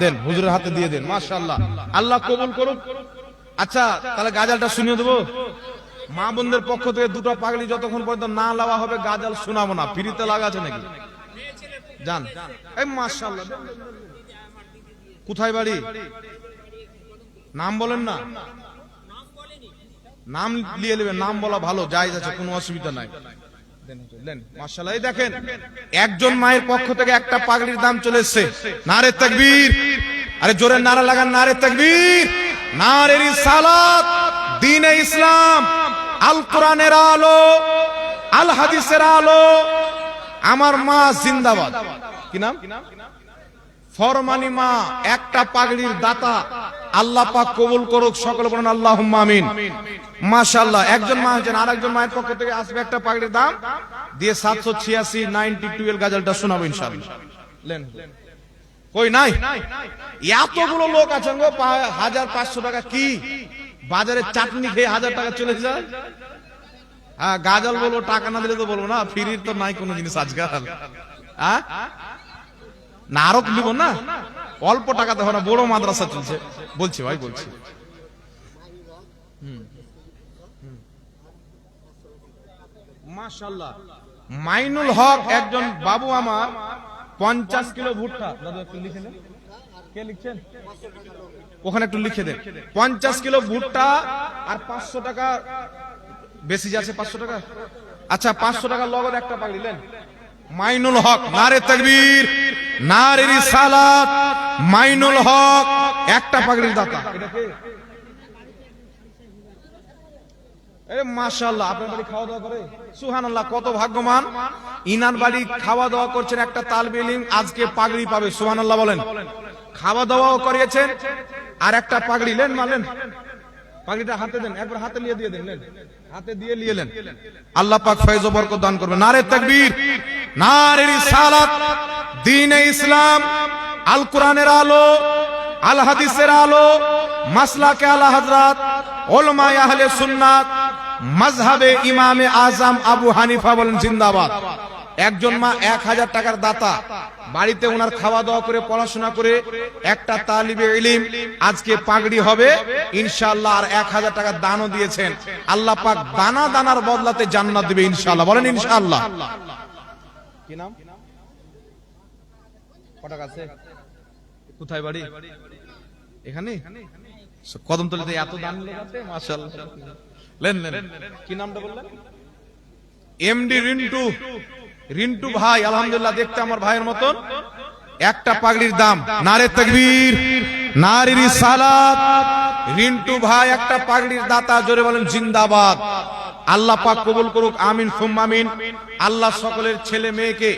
দেন হুজুরের হাতে দিয়ে দেন। মাশাআল্লাহ, আল্লাহ কবুল করুক। আচ্ছা তাহলে গাজালটা শুনিয়ে দেবো। মা বোনদের পক্ষ থেকে দুটো পাগড়ি যতক্ষণ পর্যন্ত না লাওয়া হবে গাজাল শোনাবো না। ফ্রিতে লাগা আছে নাকি? জান এই মাশাআল্লাহ। কোথায় বাড়ি? নাম বলেন না। নাম নিয়ে নেবেন, নাম বলা ভালো, জায়েজ আছে, কোনো অসুবিধা নাই। মাশাআল্লাহ। এই দেখেন একজন মায়ের পক্ষ থেকে একটা পাগড়ির দাম চলে এসেছে। নারে তাকবীর। আরে জোরে নারা লাগান। নারে তাকবীর, নারে রিসালাত। দ্বীনে ইসলাম, আল কোরআনের আলো, আল হাদিসের আলো। আমার মা জিন্দাবাদ। কি নাম? ফরমানি মা, একটা পাগড়ির দাতা। আল্লাহ পাক কবুল করুক। সকলে বলেন আল্লাহুম্মা আমিন। মাশাআল্লাহ। একজন মা আছেন, আর একজন মায়ের পক্ষ থেকে আসবে একটা পাগড়ির দাম দিয়ে 786 92 গাজালটা শোনাবো ইনশাআল্লাহ। লেন কই নাই? এতগুলো লোক আছেন গো, 1500 টাকা কি বাজারে চাটনি খেয়ে 1000 টাকা চলে যায়। হ্যাঁ গাজাল বলবো, টাকা না দিলে তো বলবো না। ফ্রির তো নাই কোনো জিনিস আজকাল। হ্যাঁ না আরো নিব না, অল্প টাকাতে হয় না। বড় মাদ্রাসা চলছে, বলছি ভাই বলছি। মাশাআল্লাহ। মাইনুল হক একজন বাবু আমার 50 কিলো ভুট্টা। দাদু একটু লিখে দেন। কে লিখছেন? ওখানে একটু লিখে দেন। 50 কিলো ভুট্টা আর 500 টাকা বেশি যাচ্ছে। 500 টাকা, আচ্ছা 500 টাকা লগদ একটা পাগড়ি নেন। মাইনুল হক। নারে তাকবীর, নারে রিসালাত। মাইনুল হক একটা পাগড়ির দাতা। এটা কে? এ মাশাআল্লাহ। আপনার বাড়ি খাওয়া দাওয়া করে? সুবহানাল্লাহ, কত ভাগ্যবান। ইনার বাড়ি খাওয়া দাওয়া করছেন একটা তালবে ইলম, আজকে পাগড়ি পাবে। সুবহানাল্লাহ বলেন। খাওয়া দাওয়াও করিয়েছেন আর একটা পাগড়ি লেন। মালেন পাগড়িটা হাতে দেন, একবার হাতে নিয়ে দিয়ে দেন। লেন হাতে দিয়ে নিয়েলেন। আল্লাহ পাক ফয়জ ও বরকত দান করবেন। নারে তাকবীর, নারে রিসালাত। দ্বীনে ইসলাম, আল কোরআনের আলো, আল হাদিসের আলো, মাসলাকে আলা হযরত উলামায়ে আহলে সুন্নাত, মাযহাবে ইমামে আযম আবু হানিফা বলেন জিন্দাবাদ। একজন মা 1000 টাকার দাতা, বাড়িতে ওনার খাওয়া দাওয়া করে পড়াশোনা করে একটা তালিবে ইলম, আজকে পাগড়ি হবে ইনশাআল্লাহ। আর 1000 টাকা দানও দিয়েছেন। আল্লাহ পাক দানা দানার বদলাতে জান্নাত দিবে ইনশাআল্লাহ। বলেন ইনশাআল্লাহ। কি নাম? কটা আছে? কোথায় বাড়ি? এখানে কদমতলীতে। এত দান লাগাতে মাশাআল্লাহ। Lane lane. কি নামটা বললেন? এমডি রিন্টু। রিন্টু ভাই আলহামদুলিল্লাহ, দেখতে আমার ভাইয়ের মতন। একটা পাগড়ির দাম। নারে তাকবীর, নারে রিসালাত। রিন্টু ভাই একটা পাগড়ির দাতা। জোরে বলেন জিন্দাবাদ। আল্লাহ পাক কবুল করুক। আমিন সুম্মা আমিন। আল্লাহ সকলের ছেলে মেয়েকে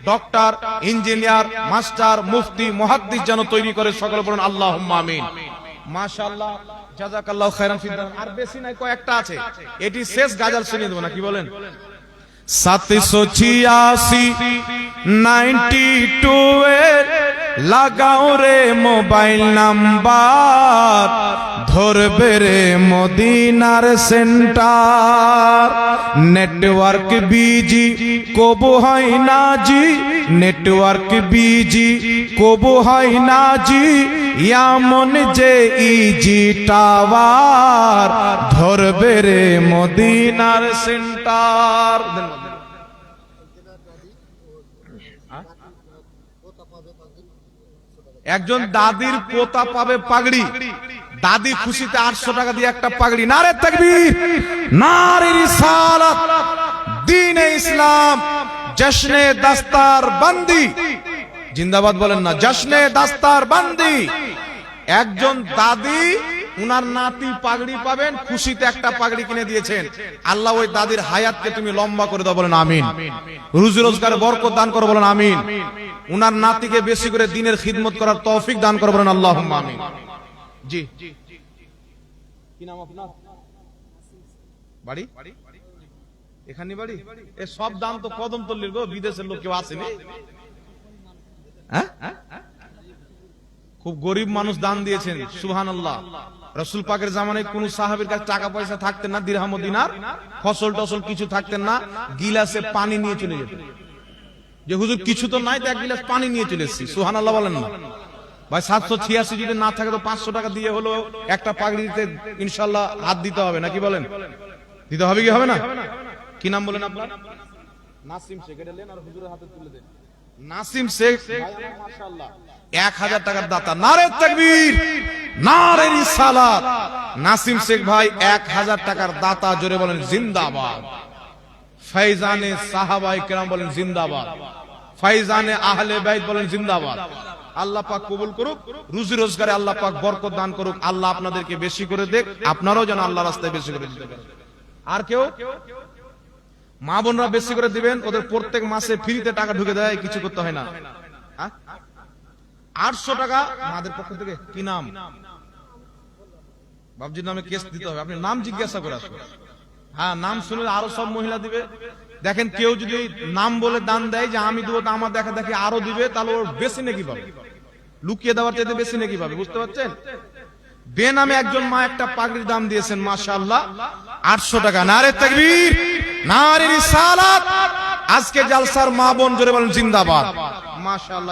ডক্টর, ইঞ্জিনিয়ার, মাস্টার, মুফতি, মুহাদ্দিস যেন তৈরি করে। সকলে বলেন আল্লাহুম্মা আমিন। মাশাআল্লাহ, জাযাকাল্লাহু খায়রান ফিদ দার। আর বেশি নাই, কয়েকটা আছে। এটি শেষ গাজাল শুনিয়ে দেব না, কি বলেন? 786 92 এর লাগাও রে মোবাইল নাম্বার, ধরবে রে মদিনার সেন্টার। নেটওয়ার্ক বিজি কবু হয় না জি, নেটওয়ার্ক বিজি কবু হয় না জি, এমন যে ইজি টাওয়ার, ধরবে রে মদিনার সেন্টার। একজন দাদির পোতা পাবে পাগড়ি। দাদি খুশিতে 800 টাকা দিয়ে একটা পাগড়ি। নারে তাকবীর, নারে রিসালাত। দ্বীনে ইসলাম, জশ্নে দাস্তার বন্দি জিন্দাবাদ বলেন না, জশ্নে দাস্তার বন্দি। একজন দাদি উনার নাতি পাগড়ি পাবেন, খুশিতে একটা পাগড়ি কিনে দিয়েছেন। আল্লাহ ওই দাদির হায়াতকে তুমি লম্বা করে দাও, বলেন আমিন। রুজি রোজগারে বরকত দান করো, বলেন আমিন। উনার নাতিকে বেশি করে দ্বীনের খিদমত করার তৌফিক দান করো, বলেন আল্লাহুম্মা আমিন। জি, কি নাম আপনার? বাড়ি এখানে বাড়ি? এ সব দাম তো কদমতল্লির গো, বিদেশের লোক কেউ আসেনি? হ্যাঁ, খুব গরিব মানুষ দান দিয়েছেন, সুবহানাল্লাহ। রাসূল পাকের জামানায় কোন সাহাবীর কাছে টাকা পয়সা থাকতেন না, দিরহাম ও দিনার, ফসল টসল কিছু থাকতেন না, গিলাসে পানি নিয়ে চলে যেতেন। যে হুজুর কিছু তো নাই, তো এক গিলাস পানি নিয়ে চলে এসেছি, সুবহানাল্লাহ বলেন না ভাই। 786 যদি না থাকে তো 500 টাকা দিয়ে হলো একটা পাগড়ি দিতে ইনশাআল্লাহ হাত দিতে হবে, নাকি বলেন? দিতে হবে কি হবে না? কি নাম বলেন আপনার? নাসিম শেখ। এটা নেন আর হুজুরের হাতে তুলে দেন। নাসিম শেখ মাশাআল্লাহ 1000 টাকার দাতা। নারে তাকবীর, নারে রিসালাত। নাসিম শেখ ভাই 1000 টাকার দাতা, জোরে বলেন জিন্দাবাদ। ফয়জানে সাহাবায়ে কেরাম বলেন জিন্দাবাদ। ফয়জানে আহলে বাইত বলেন জিন্দাবাদ। আল্লাহ পাক কবুল করুক, রুজি রোজগারে আল্লাহ পাক বরকত দান করুক। আল্লাহ আপনাদেরকে বেশি করে দেখ, আপনারাও যেন আল্লাহর রাস্তায় বেশি করে দিতে পারেন। আর কেউ মা বোনরা বেশি করে দিবেন, ওদের প্রত্যেক মাসে ফ্রিতে টাকা ঢুকে দেয়, কিছু করতে হয় না। 800 টাকা মাদের পক্ষ থেকে। কি নাম? বাবজির নামে কেস দিতে হবে, আপনি নাম জিজ্ঞাসা করে আসুন। হ্যাঁ, নাম শুনলে আরো সব মহিলা দিবে। দেখেন, কেউ যদি নাম বলে দান দেয় যে আমি দেবো, তা আমার দেখা দেখি আরো দিবে, তাহলে ওর বেশি নাকি পাবে, লুকিয়ে দেওয়ার চাইতে বেশি নাকি পাবে, বুঝতে পারছেন? বেনামে একজন মা একটা পাগড়ির দাম দিয়েছেন, মাশাআল্লাহ 800 টাকা। নারে তাকবীর, নারে রিসালাত। আজকে জালসার মা বোন জোরে বলেন জিন্দাবাদ, মাশাআল্লাহ।